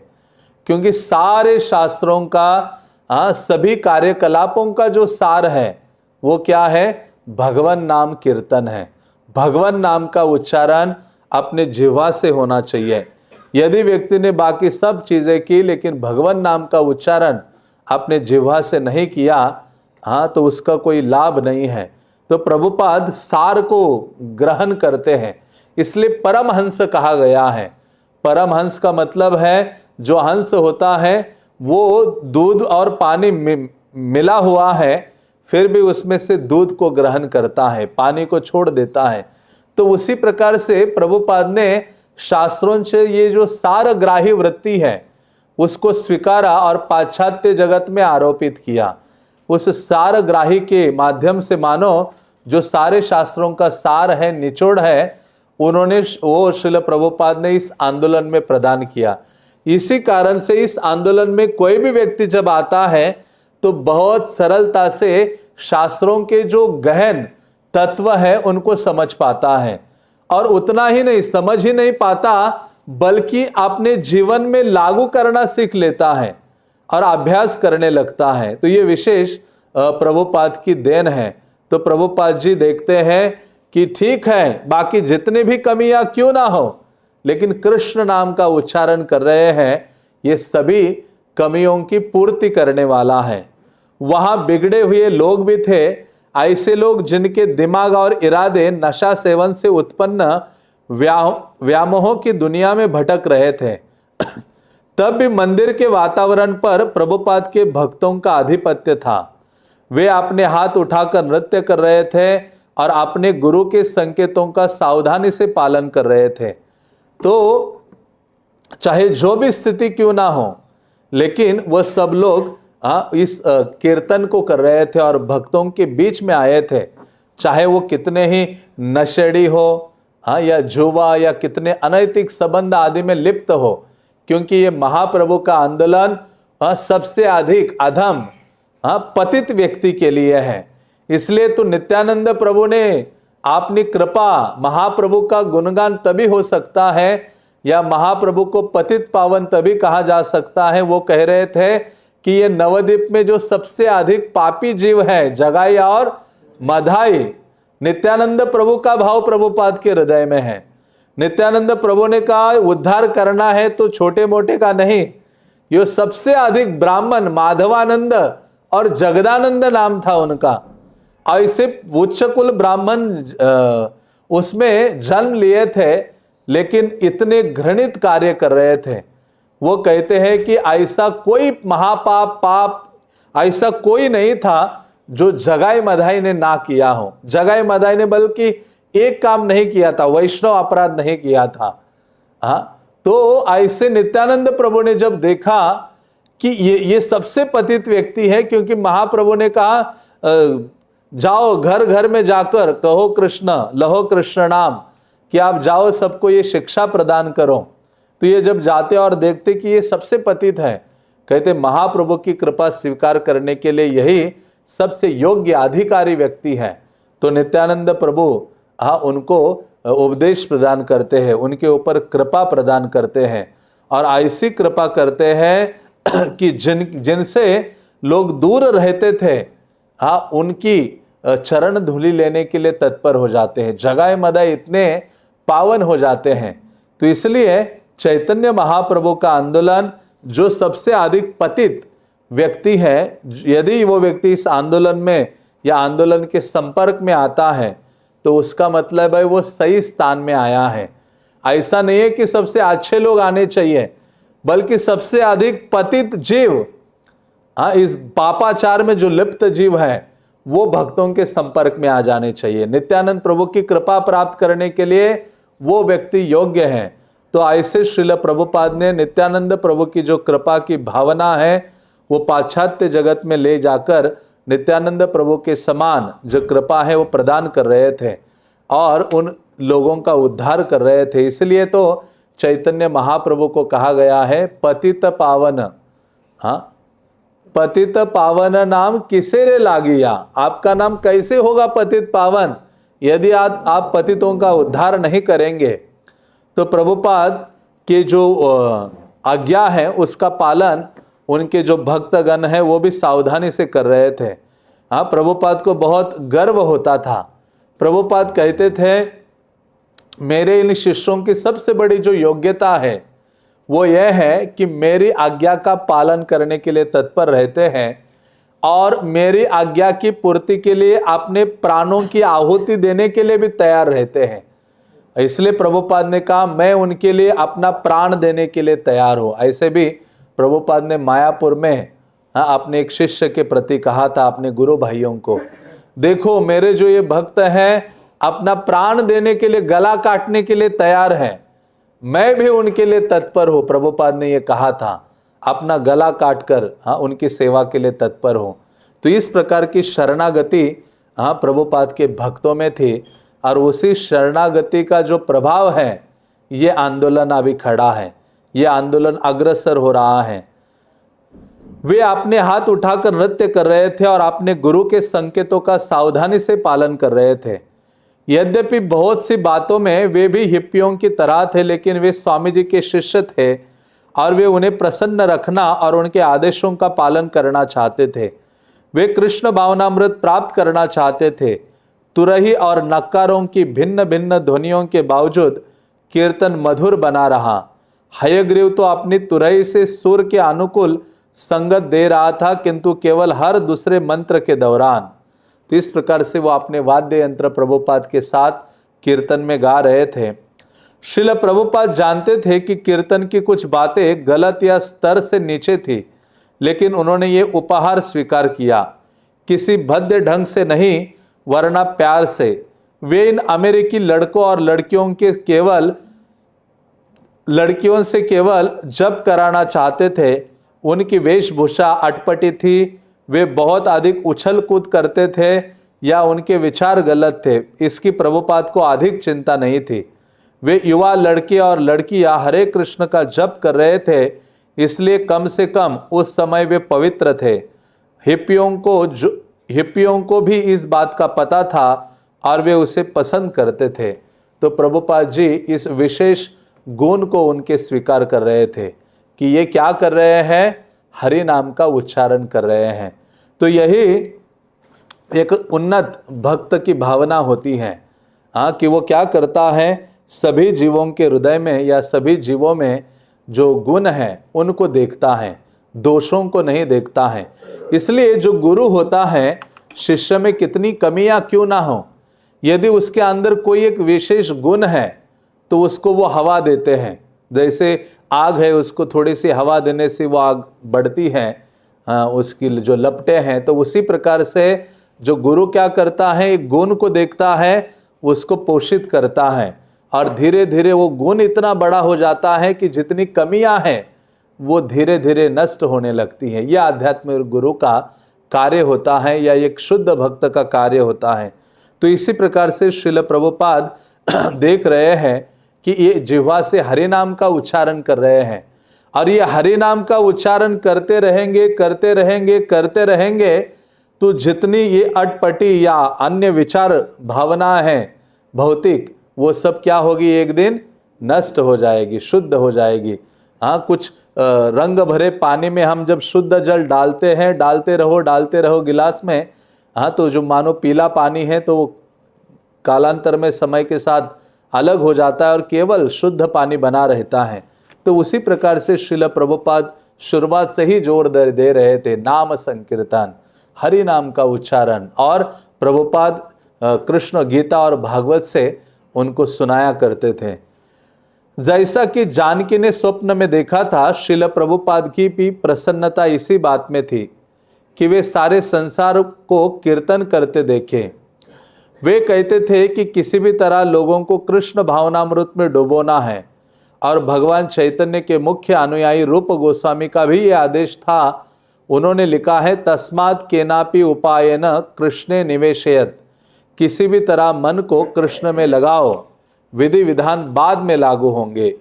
क्योंकि सारे शास्त्रों का सभी कार्यकलापों का जो सार है वो क्या है? भगवान नाम कीर्तन है। भगवान नाम का उच्चारण अपने जिह्वा से होना चाहिए। यदि व्यक्ति ने बाकी सब चीजें की लेकिन भगवान नाम का उच्चारण अपने जिह्वा से नहीं किया, तो उसका कोई लाभ नहीं है। तो प्रभुपाद सार को ग्रहण करते हैं, इसलिए परमहंस कहा गया है। परमहंस का मतलब है जो हंस होता है वो दूध और पानी मिला हुआ है, फिर भी उसमें से दूध को ग्रहण करता है, पानी को छोड़ देता है। तो उसी प्रकार से प्रभुपाद ने शास्त्रों से ये जो सारग्राही वृत्ति है उसको स्वीकारा और पाश्चात्य जगत में आरोपित किया। उस सारग्राही के माध्यम से मानो जो सारे शास्त्रों का सार है, निचोड़ है, उन्होंने वो श्रील प्रभुपाद ने इस आंदोलन में प्रदान किया। इसी कारण से इस आंदोलन में कोई भी व्यक्ति जब आता है तो बहुत सरलता से शास्त्रों के जो गहन तत्व है उनको समझ पाता है, और उतना ही नहीं, समझ ही नहीं पाता बल्कि अपने जीवन में लागू करना सीख लेता है और अभ्यास करने लगता है। तो ये विशेष प्रभुपाद की देन है। तो प्रभुपाद जी देखते हैं कि ठीक है, बाकी जितने भी कमियां क्यों ना हो, लेकिन कृष्ण नाम का उच्चारण कर रहे हैं, ये सभी कमियों की पूर्ति करने वाला है। वहां बिगड़े हुए लोग भी थे, ऐसे लोग जिनके दिमाग और इरादे नशा सेवन से उत्पन्न व्यामोहों की दुनिया में भटक रहे थे। तब भी मंदिर के वातावरण पर प्रभुपाद के भक्तों का आधिपत्य था। वे अपने हाथ उठाकर नृत्य कर रहे थे और अपने गुरु के संकेतों का सावधानी से पालन कर रहे थे। तो चाहे जो भी स्थिति क्यों ना हो, लेकिन वह सब लोग इस कीर्तन को कर रहे थे और भक्तों के बीच में आए थे, चाहे वो कितने ही नशेड़ी हो, या जुआ या कितने अनैतिक संबंध आदि में लिप्त हो, क्योंकि ये महाप्रभु का आंदोलन सबसे अधिक अधम पतित व्यक्ति के लिए है। इसलिए तो नित्यानंद प्रभु ने अपनी कृपा, महाप्रभु का गुणगान तभी हो सकता है या महाप्रभु को पतित पावन तभी कहा जा सकता है। वो कह रहे थे कि ये नवद्वीप में जो सबसे अधिक पापी जीव है, जगाई और मधाई, नित्यानंद प्रभु का भाव प्रभुपाद के हृदय में है। नित्यानंद प्रभु ने कहा उद्धार करना है तो छोटे मोटे का नहीं, ये सबसे अधिक ब्राह्मण माधवानंद और जगदानंद नाम था उनका। ऐसे उच्च कुल ब्राह्मण उसमें जन्म लिए थे, लेकिन इतने घृणित कार्य कर रहे थे। वो कहते हैं कि ऐसा कोई पाप ऐसा कोई नहीं था जो जगाई मधाई ने ना किया हो। जगाई मधाई ने बल्कि एक काम नहीं किया था, वैष्णव अपराध नहीं किया था। तो ऐसे नित्यानंद प्रभु ने जब देखा कि ये सबसे पतित व्यक्ति है, क्योंकि महाप्रभु ने कहा जाओ घर घर में जाकर कहो कृष्ण, लहो कृष्ण नाम, कि आप जाओ सबको ये शिक्षा प्रदान करो। तो ये जब जाते और देखते कि ये सबसे पतित है, कहते महाप्रभु की कृपा स्वीकार करने के लिए यही सबसे योग्य अधिकारी व्यक्ति है। तो नित्यानंद प्रभु उनको उपदेश प्रदान करते हैं, उनके ऊपर कृपा प्रदान करते हैं, और ऐसी कृपा करते हैं कि जिनसे लोग दूर रहते थे, उनकी चरण धूलि लेने के लिए तत्पर हो जाते हैं। जगाए मदाई इतने पावन हो जाते हैं। तो इसलिए चैतन्य महाप्रभु का आंदोलन जो सबसे अधिक पतित व्यक्ति है, यदि वो व्यक्ति इस आंदोलन में या आंदोलन के संपर्क में आता है तो उसका मतलब है वो सही स्थान में आया है। ऐसा नहीं है कि सबसे अच्छे लोग आने चाहिए, बल्कि सबसे अधिक पतित जीव, इस पापाचार में जो लिप्त जीव है, वो भक्तों के संपर्क में आ जाने चाहिए। नित्यानंद प्रभु की कृपा प्राप्त करने के लिए वो व्यक्ति योग्य है। तो ऐसे श्रील प्रभुपाद ने नित्यानंद प्रभु की जो कृपा की भावना है वो पाश्चात्य जगत में ले जाकर नित्यानंद प्रभु के समान जो कृपा है वो प्रदान कर रहे थे और उन लोगों का उद्धार कर रहे थे। इसलिए तो चैतन्य महाप्रभु को कहा गया है पतित पावन। पतित पावन नाम किसे रे लागिया, आपका नाम कैसे होगा पतित पावन यदि आप पतितों का उद्धार नहीं करेंगे। तो प्रभुपाद के जो आज्ञा है उसका पालन उनके जो भक्तगण है वो भी सावधानी से कर रहे थे। प्रभुपाद को बहुत गर्व होता था। प्रभुपाद कहते थे मेरे इन शिष्यों की सबसे बड़ी जो योग्यता है वो यह है कि मेरी आज्ञा का पालन करने के लिए तत्पर रहते हैं और मेरी आज्ञा की पूर्ति के लिए अपने प्राणों की आहुति देने के लिए भी तैयार रहते हैं। इसलिए प्रभुपाद ने कहा मैं उनके लिए अपना प्राण देने के लिए तैयार हूं। ऐसे भी प्रभुपाद ने मायापुर में हाँ, आपने एक शिष्य के प्रति कहा था, अपने गुरु भाइयों को, देखो मेरे जो ये भक्त हैं अपना प्राण देने के लिए, गला काटने के लिए तैयार हैं, मैं भी उनके लिए तत्पर हूं। प्रभुपाद ने ये कहा था, अपना गला काटकर हाँ उनकी सेवा के लिए तत्पर हो। तो इस प्रकार की शरणागति हाँ प्रभुपाद के भक्तों में थी, और उसी शरणागति का जो प्रभाव है, ये आंदोलन अभी खड़ा है, ये आंदोलन अग्रसर हो रहा है। वे अपने हाथ उठाकर नृत्य कर रहे थे और अपने गुरु के संकेतों का सावधानी से पालन कर रहे थे। यद्यपि बहुत सी बातों में वे भी हिप्पियों की तरह थे, लेकिन वे स्वामी जी के शिष्य थे और वे उन्हें प्रसन्न रखना और उनके आदेशों का पालन करना चाहते थे। वे कृष्ण भावनामृत प्राप्त करना चाहते थे। तुरही और नक्कारों की भिन्न भिन्न ध्वनियों के बावजूद कीर्तन मधुर बना रहा। हयग्रीव तो अपनी तुरही से सुर के अनुकूल संगत दे रहा था, किंतु केवल हर दूसरे मंत्र के दौरान। तो इस प्रकार से वो अपने वाद्य यंत्र प्रभुपाद के साथ कीर्तन में गा रहे थे। श्रील प्रभुपाद जानते थे कि कीर्तन की कुछ बातें गलत या स्तर से नीचे थी, लेकिन उन्होंने ये उपहार स्वीकार किया, किसी भद्र ढंग से नहीं वरना प्यार से। वे इन अमेरिकी लड़कों और लड़कियों से केवल जप कराना चाहते थे। उनकी वेशभूषा अटपटी थी, वे बहुत अधिक उछल कूद करते थे या उनके विचार गलत थे, इसकी प्रभुपाद को अधिक चिंता नहीं थी। वे युवा लड़के और लड़कियां हरे कृष्ण का जप कर रहे थे, इसलिए कम से कम उस समय वे पवित्र थे। हिप्पियों को भी इस बात का पता था और वे उसे पसंद करते थे। तो प्रभुपाद जी इस विशेष गुण को उनके स्वीकार कर रहे थे कि ये क्या कर रहे हैं, हरि नाम का उच्चारण कर रहे हैं। तो यही एक उन्नत भक्त की भावना होती है हाँ, कि वो क्या करता है, सभी जीवों के हृदय में या सभी जीवों में जो गुण हैं उनको देखता है, दोषों को नहीं देखता है। इसलिए जो गुरु होता है, शिष्य में कितनी कमियां क्यों ना हो, यदि उसके अंदर कोई एक विशेष गुण है तो उसको वो हवा देते हैं। जैसे आग है, उसको थोड़ी सी हवा देने से वो आग बढ़ती है, उसकी जो लपटें हैं। तो उसी प्रकार से जो गुरु क्या करता है, एक गुण को देखता है, उसको पोषित करता है, और धीरे धीरे वो गुण इतना बड़ा हो जाता है कि जितनी कमियां हैं वो धीरे धीरे नष्ट होने लगती हैं। यह आध्यात्मिक गुरु का कार्य होता है, या एक शुद्ध भक्त का कार्य होता है। तो इसी प्रकार से श्रील प्रभुपाद देख रहे हैं कि ये जिह्वा से हरि नाम का उच्चारण कर रहे हैं, और ये हरि नाम का उच्चारण करते रहेंगे तो जितनी ये अटपटी या अन्य विचार भावना है भौतिक, वो सब क्या होगी, एक दिन नष्ट हो जाएगी, शुद्ध हो जाएगी। हाँ, कुछ रंग भरे पानी में हम जब शुद्ध जल डालते हैं, डालते रहो गिलास में, हाँ, तो जो मानो पीला पानी है तो वो कालांतर में समय के साथ अलग हो जाता है और केवल शुद्ध पानी बना रहता है। तो उसी प्रकार से श्रील प्रभुपाद शुरुआत से ही जोर दे रहे थे, नाम संकीर्तन, हरि नाम का उच्चारण। और प्रभुपाद कृष्ण गीता और भागवत से उनको सुनाया करते थे। जैसा कि जानकी ने स्वप्न में देखा था, श्रील प्रभुपाद की भी प्रसन्नता इसी बात में थी कि वे सारे संसार को कीर्तन करते देखे। वे कहते थे कि किसी भी तरह लोगों को कृष्ण भावनामृत में डुबोना है, और भगवान चैतन्य के मुख्य अनुयायी रूप गोस्वामी का भी यह आदेश था। उन्होंने लिखा है, तस्मात् केनापि उपायेन कृष्णे निवेशयत, किसी भी तरह मन को कृष्ण में लगाओ, विधि विधान बाद में लागू होंगे।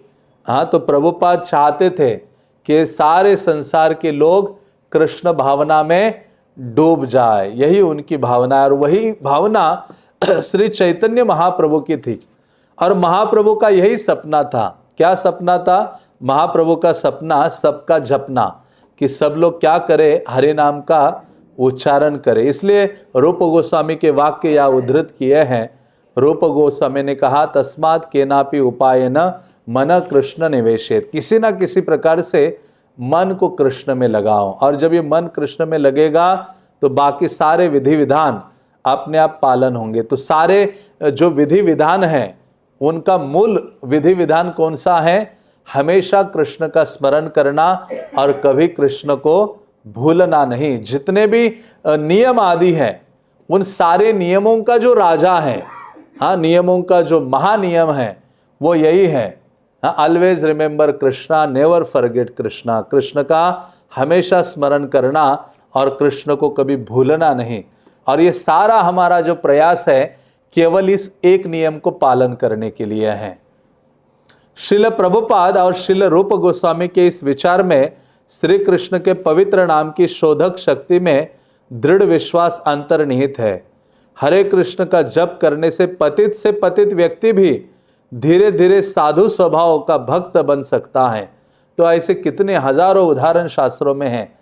हाँ, तो प्रभुपाद चाहते थे कि सारे संसार के लोग कृष्ण भावना में डूब जाए, यही उनकी भावना है। और वही भावना श्री चैतन्य महाप्रभु की थी, और महाप्रभु का यही सपना था। क्या सपना था? महाप्रभु का सपना सबका जपना, कि सब लोग क्या करे, हरि नाम का उच्चारण करे। इसलिए रूप गोस्वामी के वाक्य या उद्धृत किए हैं। रूप गोस्वामी ने कहा, तस्मात् केनापि उपायेन मन कृष्ण निवेशेत, किसी ना किसी प्रकार से मन को कृष्ण में लगाओ, और जब ये मन कृष्ण में लगेगा तो बाकी सारे विधि विधान अपने आप पालन होंगे। तो सारे जो विधि विधान हैं, उनका मूल विधि विधान कौन सा है? हमेशा कृष्ण का स्मरण करना और कभी कृष्ण को भूलना नहीं। जितने भी नियम आदि हैं, उन सारे नियमों का जो राजा है, हाँ, नियमों का जो महानियम है वो यही है, हाँ, always remember Krishna, never forget Krishna. Krishna का हमेशा स्मरण करना और कृष्ण को कभी भूलना नहीं। और ये सारा हमारा जो प्रयास है केवल इस एक नियम को पालन करने के लिए है। श्रील प्रभुपाद और श्रील रूप गोस्वामी के इस विचार में श्री कृष्ण के पवित्र नाम की शोधक शक्ति में दृढ़ विश्वास अंतर्निहित है। हरे कृष्ण का जप करने से पतित व्यक्ति भी धीरे धीरे साधु स्वभाव का भक्त बन सकता है। तो ऐसे कितने हजारों उदाहरण शास्त्रों में हैं,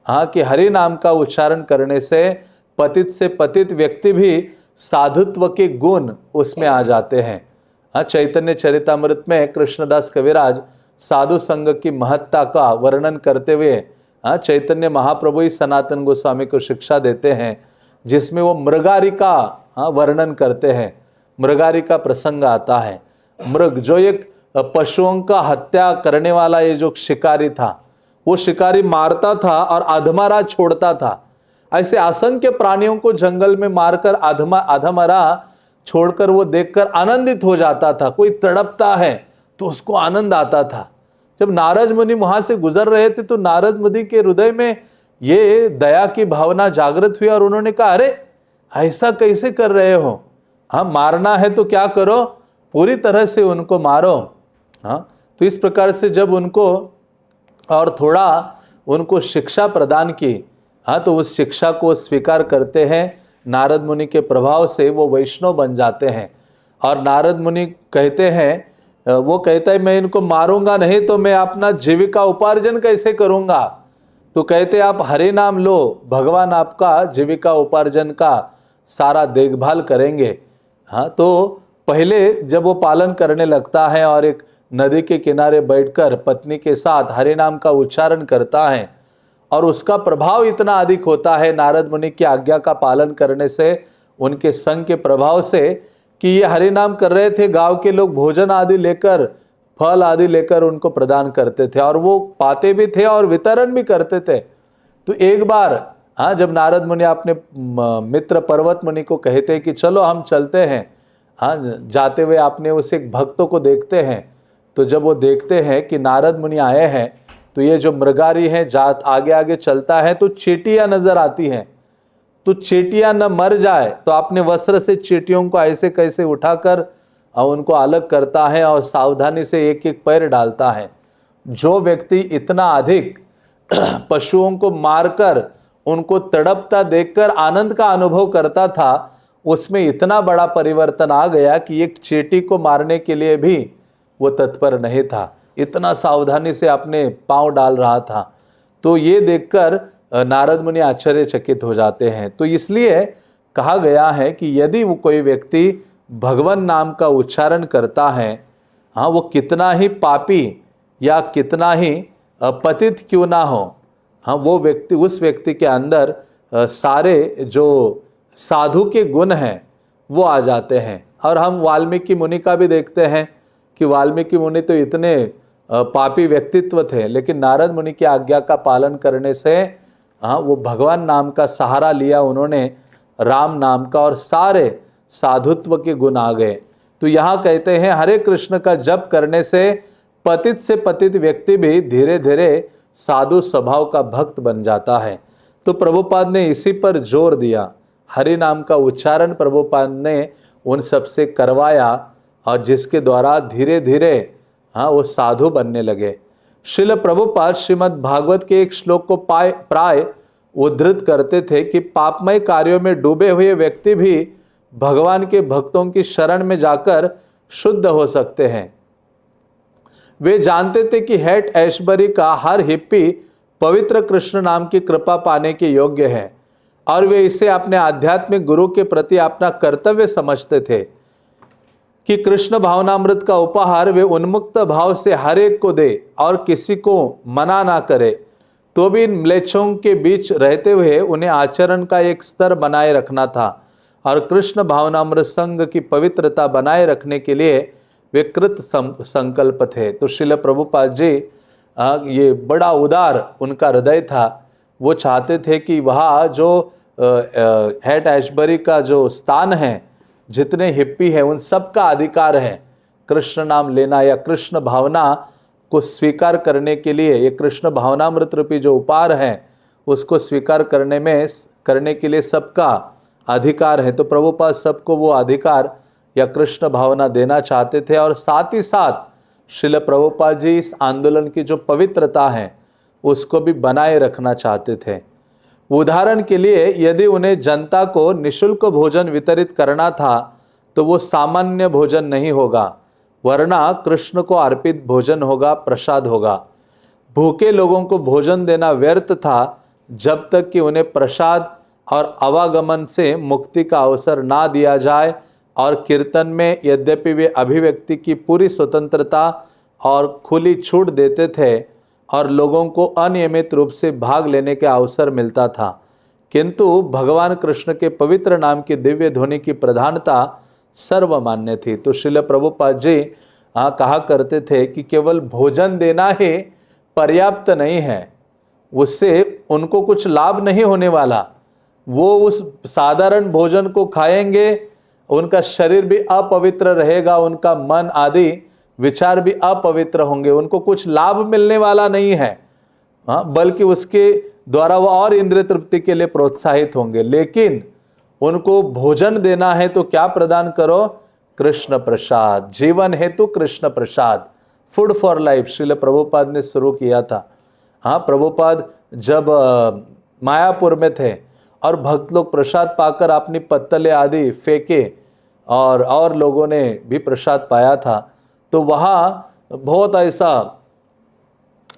हाँ, कि हरि नाम का उच्चारण करने से पतित व्यक्ति भी साधुत्व के गुण उसमें आ जाते हैं। हाँ, चैतन्य चरितामृत में कृष्णदास कविराज साधु संघ की महत्ता का वर्णन करते हुए, हाँ, चैतन्य महाप्रभु ही सनातन गोस्वामी को शिक्षा देते हैं, जिसमें वो मृगारी का, हाँ, वर्णन करते हैं। मृगारी का प्रसंग आता है। मृग जो एक पशुओं का हत्या करने वाला ये जो शिकारी था, वो शिकारी मारता था और अधमरा छोड़ता था। ऐसे असंख्य प्राणियों को जंगल में मारकर अधमरा छोड़कर वो देखकर आनंदित हो जाता था। कोई तड़पता है तो उसको आनंद आता था। जब नारद मुनि वहां से गुजर रहे थे तो नारद मुनि के हृदय में ये दया की भावना जागृत हुई और उन्होंने कहा, अरे ऐसा कैसे कर रहे हो, हाँ, मारना है तो क्या करो, पूरी तरह से उनको मारो। हाँ, तो इस प्रकार से जब उनको और थोड़ा उनको शिक्षा प्रदान की, हाँ, तो उस शिक्षा को स्वीकार करते हैं। नारद मुनि के प्रभाव से वो वैष्णव बन जाते हैं। और नारद मुनि कहते हैं, वो कहता है, मैं इनको मारूंगा नहीं तो मैं अपना जीविका उपार्जन कैसे करूंगा। तो कहते आप हरि नाम लो, भगवान आपका जीविका उपार्जन का सारा देखभाल करेंगे। हाँ, तो पहले जब वो पालन करने लगता है और एक नदी के किनारे बैठकर पत्नी के साथ हरि नाम का उच्चारण करता है और उसका प्रभाव इतना अधिक होता है नारद मुनि की आज्ञा का पालन करने से, उनके संग के प्रभाव से, कि ये हरि नाम कर रहे थे। गांव के लोग भोजन आदि लेकर, फल आदि लेकर उनको प्रदान करते थे और वो पाते भी थे और वितरण भी करते थे। तो एक बार, हाँ, जब नारद मुनि अपने मित्र पर्वत मुनि को कहते कि चलो हम चलते हैं, हाँ, जाते हुए आपने उस एक भक्तों को देखते हैं। तो जब वो देखते हैं कि नारद मुनि आए हैं, तो ये जो मृगारी है जात आगे आगे चलता है तो चींटियां नजर आती हैं। तो चींटियां न मर जाए तो अपने वस्त्र से चींटियों को ऐसे कैसे उठाकर उनको अलग करता है और सावधानी से एक एक पैर डालता है। जो व्यक्ति इतना अधिक पशुओं को मारकर उनको तड़पता देखकर आनंद का अनुभव करता था, उसमें इतना बड़ा परिवर्तन आ गया कि एक चींटी को मारने के लिए भी वो तत्पर नहीं था। इतना सावधानी से अपने पांव डाल रहा था। तो ये देखकर नारद मुनि आश्चर्यचकित हो जाते हैं। तो इसलिए कहा गया है कि यदि वो कोई व्यक्ति भगवान नाम का उच्चारण करता है, हाँ, वो कितना ही पापी या कितना ही पतित क्यों ना हो, हाँ, वो व्यक्ति, उस व्यक्ति के अंदर सारे जो साधु के गुण हैं वो आ जाते हैं। और हम वाल्मीकि मुनि का भी देखते हैं कि वाल्मीकि मुनि तो इतने पापी व्यक्तित्व थे, लेकिन नारद मुनि की आज्ञा का पालन करने से, हाँ, वो भगवान नाम का सहारा लिया उन्होंने, राम नाम का, और सारे साधुत्व के गुण आ गए। तो यहाँ कहते हैं हरे कृष्ण का जप करने से पतित व्यक्ति भी धीरे धीरे साधु स्वभाव का भक्त बन जाता है। तो प्रभुपाद ने इसी पर जोर दिया। हरि नाम का उच्चारण प्रभुपाद ने उन सबसे करवाया और जिसके द्वारा धीरे धीरे, हाँ, वो साधु बनने लगे। श्रील प्रभुपाद श्रीमद् भागवत के एक श्लोक को प्राय उद्धृत करते थे कि पापमय कार्यों में डूबे हुए व्यक्ति भी भगवान के भक्तों की शरण में जाकर शुद्ध हो सकते हैं। वे जानते थे कि हैट ऐशबरी का हर हिप्पी पवित्र कृष्ण नाम की कृपा पाने के योग्य है और वे इसे अपने आध्यात्मिक गुरु के प्रति अपना कर्तव्य समझते थे कि कृष्ण भावनामृत का उपहार वे उन्मुक्त भाव से हर एक को दे और किसी को मना ना करे। तो भी इन म्लेच्छों के बीच रहते हुए उन्हें आचरण का एक स्तर बनाए रखना था और कृष्ण भावनामृत संघ की पवित्रता बनाए रखने के लिए वे कृत संकल्प थे। तो श्रील प्रभुपाद जी, ये बड़ा उदार उनका हृदय था वो चाहते थे कि वहाँ जो हैट एशबरी का जो स्थान है, जितने हिप्पी हैं उन सब का अधिकार है कृष्ण नाम लेना या कृष्ण भावना को स्वीकार करने के लिए। ये कृष्ण भावनामृत रूपी जो उपहार है उसको स्वीकार करने के लिए सबका अधिकार है। तो प्रभुपाद सबको वो अधिकार या कृष्ण भावना देना चाहते थे, और साथ ही साथ श्रील प्रभुपाद जी इस आंदोलन की जो पवित्रता है उसको भी बनाए रखना चाहते थे। उदाहरण के लिए, यदि उन्हें जनता को निशुल्क भोजन वितरित करना था तो वो सामान्य भोजन नहीं होगा, वरना कृष्ण को अर्पित भोजन होगा, प्रसाद होगा। भूखे लोगों को भोजन देना व्यर्थ था जब तक कि उन्हें प्रसाद और आवागमन से मुक्ति का अवसर ना दिया जाए। और कीर्तन में यद्यपि वे अभिव्यक्ति की पूरी स्वतंत्रता और खुली छूट देते थे और लोगों को अनियमित रूप से भाग लेने का अवसर मिलता था, किंतु भगवान कृष्ण के पवित्र नाम की दिव्य ध्वनि की प्रधानता सर्वमान्य थी। तो श्रील प्रभुपाद जी कहा करते थे कि केवल भोजन देना ही पर्याप्त नहीं है, उससे उनको कुछ लाभ नहीं होने वाला। वो उस साधारण भोजन को खाएंगे, उनका शरीर भी अपवित्र रहेगा, उनका मन आदि विचार भी अपवित्र होंगे, उनको कुछ लाभ मिलने वाला नहीं है, बल्कि उसके द्वारा वो और इंद्रिय तृप्ति के लिए प्रोत्साहित होंगे। लेकिन उनको भोजन देना है तो क्या प्रदान करो? कृष्ण प्रसाद। जीवन हेतु Krishna Prasad, food for life Srila Prabhupada ने शुरू किया था। प्रभुपाद जब मायापुर में थे और भक्त लोग प्रसाद पाकर अपनी पत्तले आदि फेंके और लोगों ने भी प्रसाद पाया था, तो वहाँ बहुत ऐसा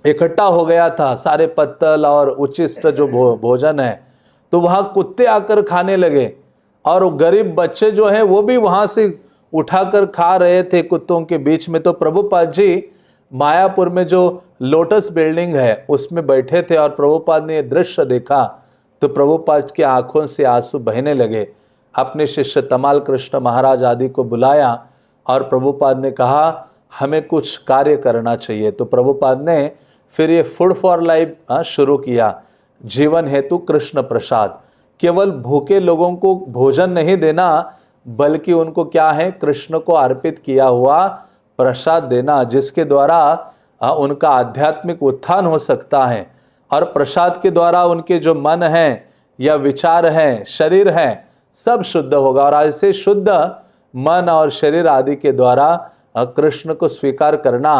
इकट्ठा हो गया था सारे पत्तल और उचिष्ट जो भोजन है, तो वहाँ कुत्ते आकर खाने लगे और गरीब बच्चे जो हैं वो भी वहाँ से उठाकर खा रहे थे कुत्तों के बीच में। तो प्रभुपाद जी मायापुर में जो लोटस बिल्डिंग है उसमें बैठे थे और प्रभुपाद ने ये दृश्य देखा तो प्रभुपाद की आंखों से आंसू बहने लगे। अपने शिष्य तमाल कृष्ण महाराज आदि को बुलाया और प्रभुपाद ने कहा हमें कुछ कार्य करना चाहिए। तो प्रभुपाद ने फिर ये फूड फॉर लाइफ शुरू किया, जीवन हेतु कृष्ण प्रसाद। केवल भूखे लोगों को भोजन नहीं देना, बल्कि उनको क्या है, कृष्ण को अर्पित किया हुआ प्रसाद देना, जिसके द्वारा उनका आध्यात्मिक उत्थान हो सकता है। और प्रसाद के द्वारा उनके जो मन है या विचार हैं, शरीर है, सब शुद्ध होगा। और ऐसे शुद्ध मन और शरीर आदि के द्वारा कृष्ण को स्वीकार करना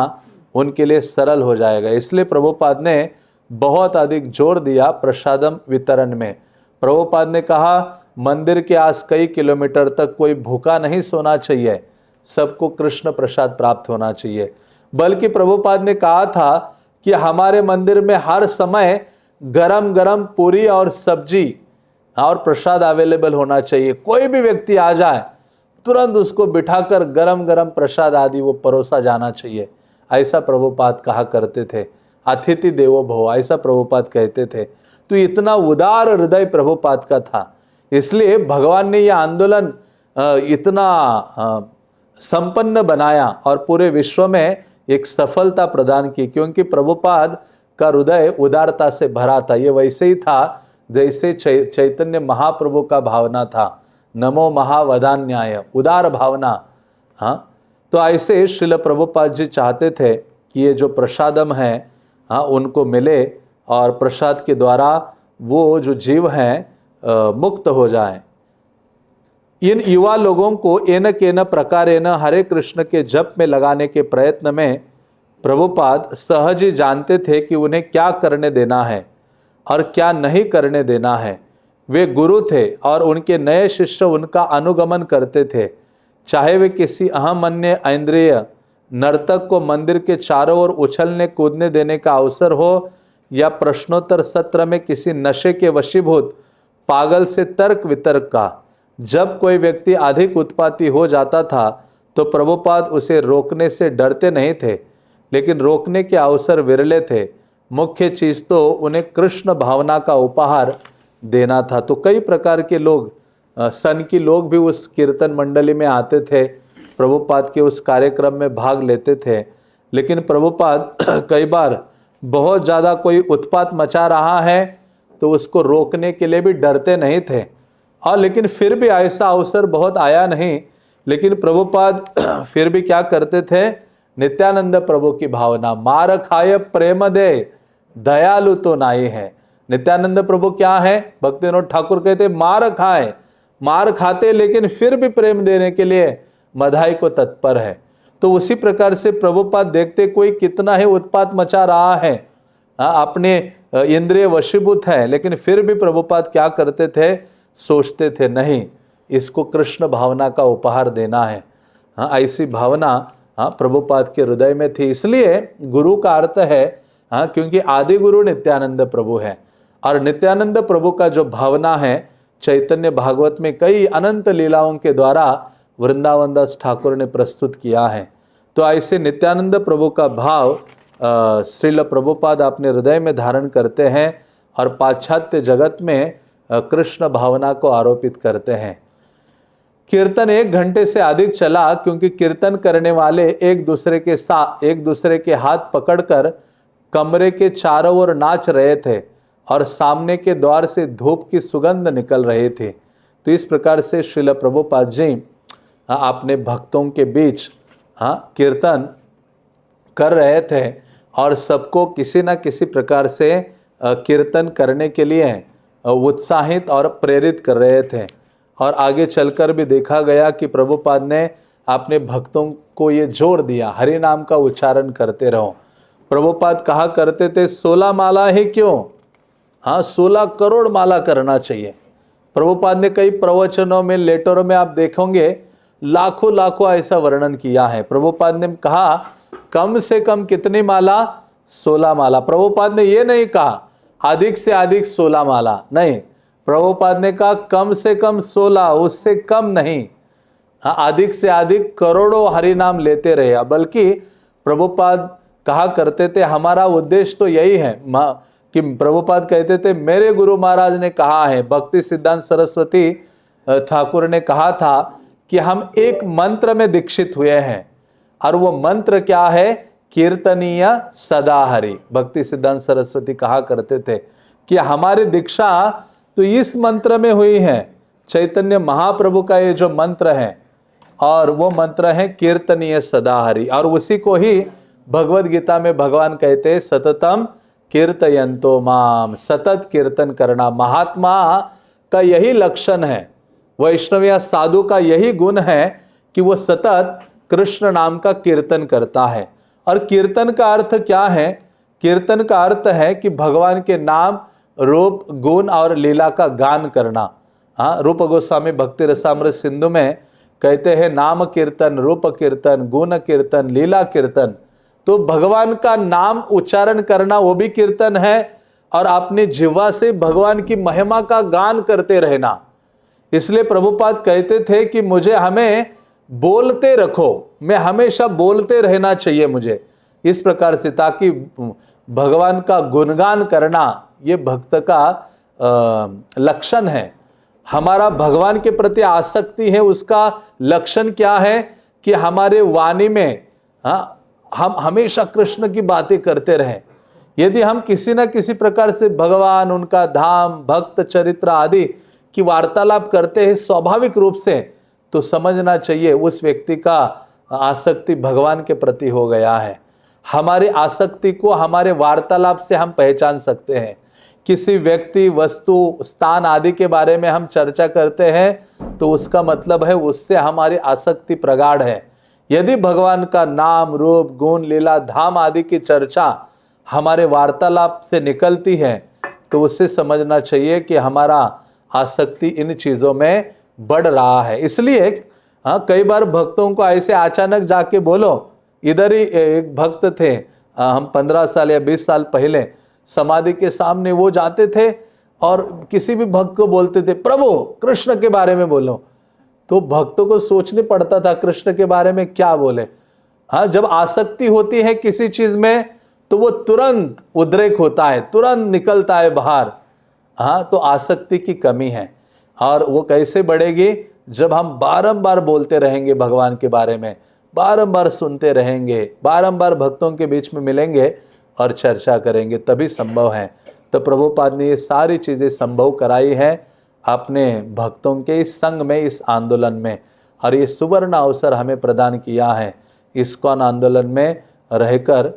उनके लिए सरल हो जाएगा। इसलिए प्रभुपाद ने बहुत अधिक जोर दिया प्रसादम वितरण में। प्रभुपाद ने कहा मंदिर के आस कई किलोमीटर तक कोई भूखा नहीं सोना चाहिए, सबको कृष्ण प्रसाद प्राप्त होना चाहिए। बल्कि प्रभुपाद ने कहा था कि हमारे मंदिर में हर समय गरम गरम पूरी और सब्जी और प्रसाद अवेलेबल होना चाहिए। कोई भी व्यक्ति आ जाए तुरंत उसको बिठाकर गरम गरम प्रसाद आदि वो परोसा जाना चाहिए, ऐसा प्रभुपाद कहा करते थे। अतिथि देवो भव, ऐसा प्रभुपाद कहते थे। तो इतना उदार हृदय प्रभुपाद का था, इसलिए भगवान ने यह आंदोलन इतना संपन्न बनाया और पूरे विश्व में एक सफलता प्रदान की, क्योंकि प्रभुपाद का हृदय उदारता से भरा था। ये वैसे ही था जैसे चैतन्य महाप्रभु का भावना था, नमो महावदान्याय, उदार भावना। तो ऐसे श्रील प्रभुपाद जी चाहते थे कि ये जो प्रसादम है उनको मिले और प्रसाद के द्वारा वो जो जीव हैं मुक्त हो जाएं। इन युवा लोगों को एन केन प्रकारेण हरे कृष्ण के जप में लगाने के प्रयत्न में प्रभुपाद सहज ही जानते थे कि उन्हें क्या करने देना है और क्या नहीं करने देना है। वे गुरु थे और उनके नए शिष्य उनका अनुगमन करते थे। चाहे वे किसी अहमन्य इंद्रिय नर्तक को मंदिर के चारों ओर उछलने कूदने देने का अवसर हो, या प्रश्नोत्तर सत्र में किसी नशे के वशीभूत पागल से तर्क वितर्क का। जब कोई व्यक्ति अधिक उत्पाती हो जाता था तो प्रभुपाद उसे रोकने से डरते नहीं थे, लेकिन रोकने के अवसर विरले थे। मुख्य चीज तो उन्हें कृष्ण भावना का उपहार देना था। तो कई प्रकार के लोग, सन की लोग भी उस कीर्तन मंडली में आते थे, प्रभुपाद के उस कार्यक्रम में भाग लेते थे। लेकिन प्रभुपाद कई बार बहुत ज़्यादा कोई उत्पात मचा रहा है तो उसको रोकने के लिए भी डरते नहीं थे। और लेकिन फिर भी ऐसा अवसर बहुत आया नहीं, लेकिन प्रभुपाद फिर भी क्या करते थे, नित्यानंद प्रभु की भावना, मार खाए प्रेम दे दयालु तो नाई है। नित्यानंद प्रभु क्या है, भक्तिविनोद ठाकुर कहते मार खाए, मार खाते लेकिन फिर भी प्रेम देने के लिए मधाई को तत्पर है। तो उसी प्रकार से प्रभुपाद देखते कोई कितना ही उत्पात मचा रहा है, अपने इंद्रिय वशीभूत है, लेकिन फिर भी प्रभुपाद क्या करते थे, सोचते थे नहीं, इसको कृष्ण भावना का उपहार देना है। ऐसी भावना प्रभुपाद के हृदय में थी। इसलिए गुरु का अर्थ है, क्योंकि आदि गुरु नित्यानंद प्रभु है, और नित्यानंद प्रभु का जो भावना है चैतन्य भागवत में कई अनंत लीलाओं के द्वारा वृंदावन दास ठाकुर ने प्रस्तुत किया है। तो ऐसे नित्यानंद प्रभु का भाव श्रील प्रभुपाद अपने हृदय में धारण करते हैं और पाश्चात्य जगत में कृष्ण भावना को आरोपित करते हैं। कीर्तन 1 घंटे से अधिक चला, क्योंकि कीर्तन करने वाले एक दूसरे के हाथ पकड़कर कमरे के चारों ओर नाच रहे थे और सामने के द्वार से धूप की सुगंध निकल रही थी। तो इस प्रकार से श्रील प्रभुपाद जी अपने भक्तों के बीच कीर्तन कर रहे थे और सबको किसी न किसी प्रकार से कीर्तन करने के लिए उत्साहित और प्रेरित कर रहे थे। और आगे चलकर भी देखा गया कि प्रभुपाद ने अपने भक्तों को ये जोर दिया, हरि नाम का उच्चारण करते रहो। प्रभुपाद कहा करते थे 16 माला ही क्यों, 16 करोड़ माला करना चाहिए। प्रभुपाद ने कई प्रवचनों में, लेटरों में आप देखोगे लाखों लाखों ऐसा वर्णन किया है। प्रभुपाद ने कहा कम से कम कितनी माला, 16 माला। प्रभुपाद ने ये नहीं कहा अधिक से अधिक 16 माला, नहीं, प्रभुपाद ने कहा कम से कम 16, उससे कम नहीं, अधिक से अधिक करोड़ों हरि नाम लेते रहे। बल्कि प्रभुपाद कहा करते थे हमारा उद्देश्य तो यही है कि प्रभुपाद कहते थे मेरे गुरु महाराज ने कहा है, भक्ति सिद्धांत सरस्वती ठाकुर ने कहा था कि हम एक मंत्र में दीक्षित हुए हैं, और वो मंत्र क्या है, कीर्तनीय सदा हरि। भक्ति सिद्धांत सरस्वती कहा करते थे कि हमारी दीक्षा तो इस मंत्र में हुई है, चैतन्य महाप्रभु का ये जो मंत्र है, और वो मंत्र है कीर्तनीय सदा हरि। और उसी को ही भगवद गीता में भगवान कहते हैं सततम कीर्तयन्तो माम, सतत कीर्तन करना महात्मा का यही लक्षण है, वैष्णव या साधु का यही गुण है कि वो सतत कृष्ण नाम का कीर्तन करता है। और कीर्तन का अर्थ क्या है, कीर्तन का अर्थ है कि भगवान के नाम, रूप, गुण और लीला का गान करना। रूप गोस्वामी भक्ति रसामृत सिंधु में कहते हैं नाम कीर्तन, रूप कीर्तन, गुण कीर्तन, लीला कीर्तन। तो भगवान का नाम उच्चारण करना वो भी कीर्तन है, और अपनी जिह्वा से भगवान की महिमा का गान करते रहना। इसलिए प्रभुपाद कहते थे कि हमें बोलते रखो, मैं हमेशा बोलते रहना चाहिए मुझे, इस प्रकार से, ताकि भगवान का गुणगान करना ये भक्त का लक्षण है। हमारा भगवान के प्रति आसक्ति है, उसका लक्षण क्या है कि हमारे वाणी में हम हमेशा कृष्ण की बातें करते रहें। यदि हम किसी न किसी प्रकार से भगवान, उनका धाम, भक्त चरित्र आदि की वार्तालाप करते हैं स्वाभाविक रूप से, तो समझना चाहिए उस व्यक्ति का आसक्ति भगवान के प्रति हो गया है। हमारी आसक्ति को हमारे वार्तालाप से हम पहचान सकते हैं। किसी व्यक्ति, वस्तु, स्थान आदि के बारे में हम चर्चा करते हैं तो उसका मतलब है उससे हमारी आसक्ति प्रगाढ़ है। यदि भगवान का नाम, रूप, गुण, लीला, धाम आदि की चर्चा हमारे वार्तालाप से निकलती है तो उससे समझना चाहिए कि हमारा आसक्ति इन चीज़ों में बढ़ रहा है। इसलिए कई बार भक्तों को ऐसे अचानक जाके बोलो, इधर ही एक भक्त थे, हम 15 साल या 20 साल पहले समाधि के सामने वो जाते थे और किसी भी भक्त को बोलते थे प्रभु कृष्ण के बारे में बोलो, तो भक्तों को सोचने पड़ता था कृष्ण के बारे में क्या बोले। जब आसक्ति होती है किसी चीज में तो वो तुरंत उद्रेक होता है, तुरंत निकलता है बाहर। तो आसक्ति की कमी है। और वो कैसे बढ़ेगी, जब हम बारंबार बोलते रहेंगे भगवान के बारे में, बारंबार सुनते रहेंगे, बारंबार भक्तों के बीच में मिलेंगे और चर्चा करेंगे, तभी संभव है। तो प्रभुपाद ने ये सारी चीज़ें संभव कराई है अपने भक्तों के इस संग में, इस आंदोलन में, और ये सुवर्ण अवसर हमें प्रदान किया है। इस्कॉन आंदोलन में रहकर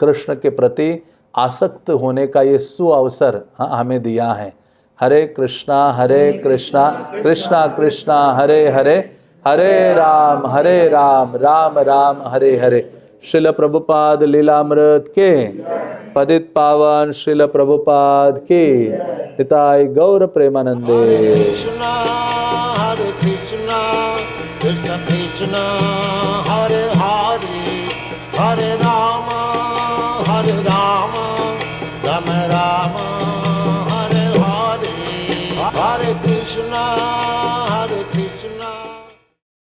कृष्ण के प्रति आसक्त होने का ये सुअवसर हमें दिया है। हरे कृष्णा कृष्णा कृष्णा हरे हरे, हरे राम राम राम हरे हरे। श्रील प्रभुपाद लीलामृत के, पतित पावन श्रील प्रभुपाद के, निताय गौर प्रेमानंदे। Hare Krishna, Krishna Krishna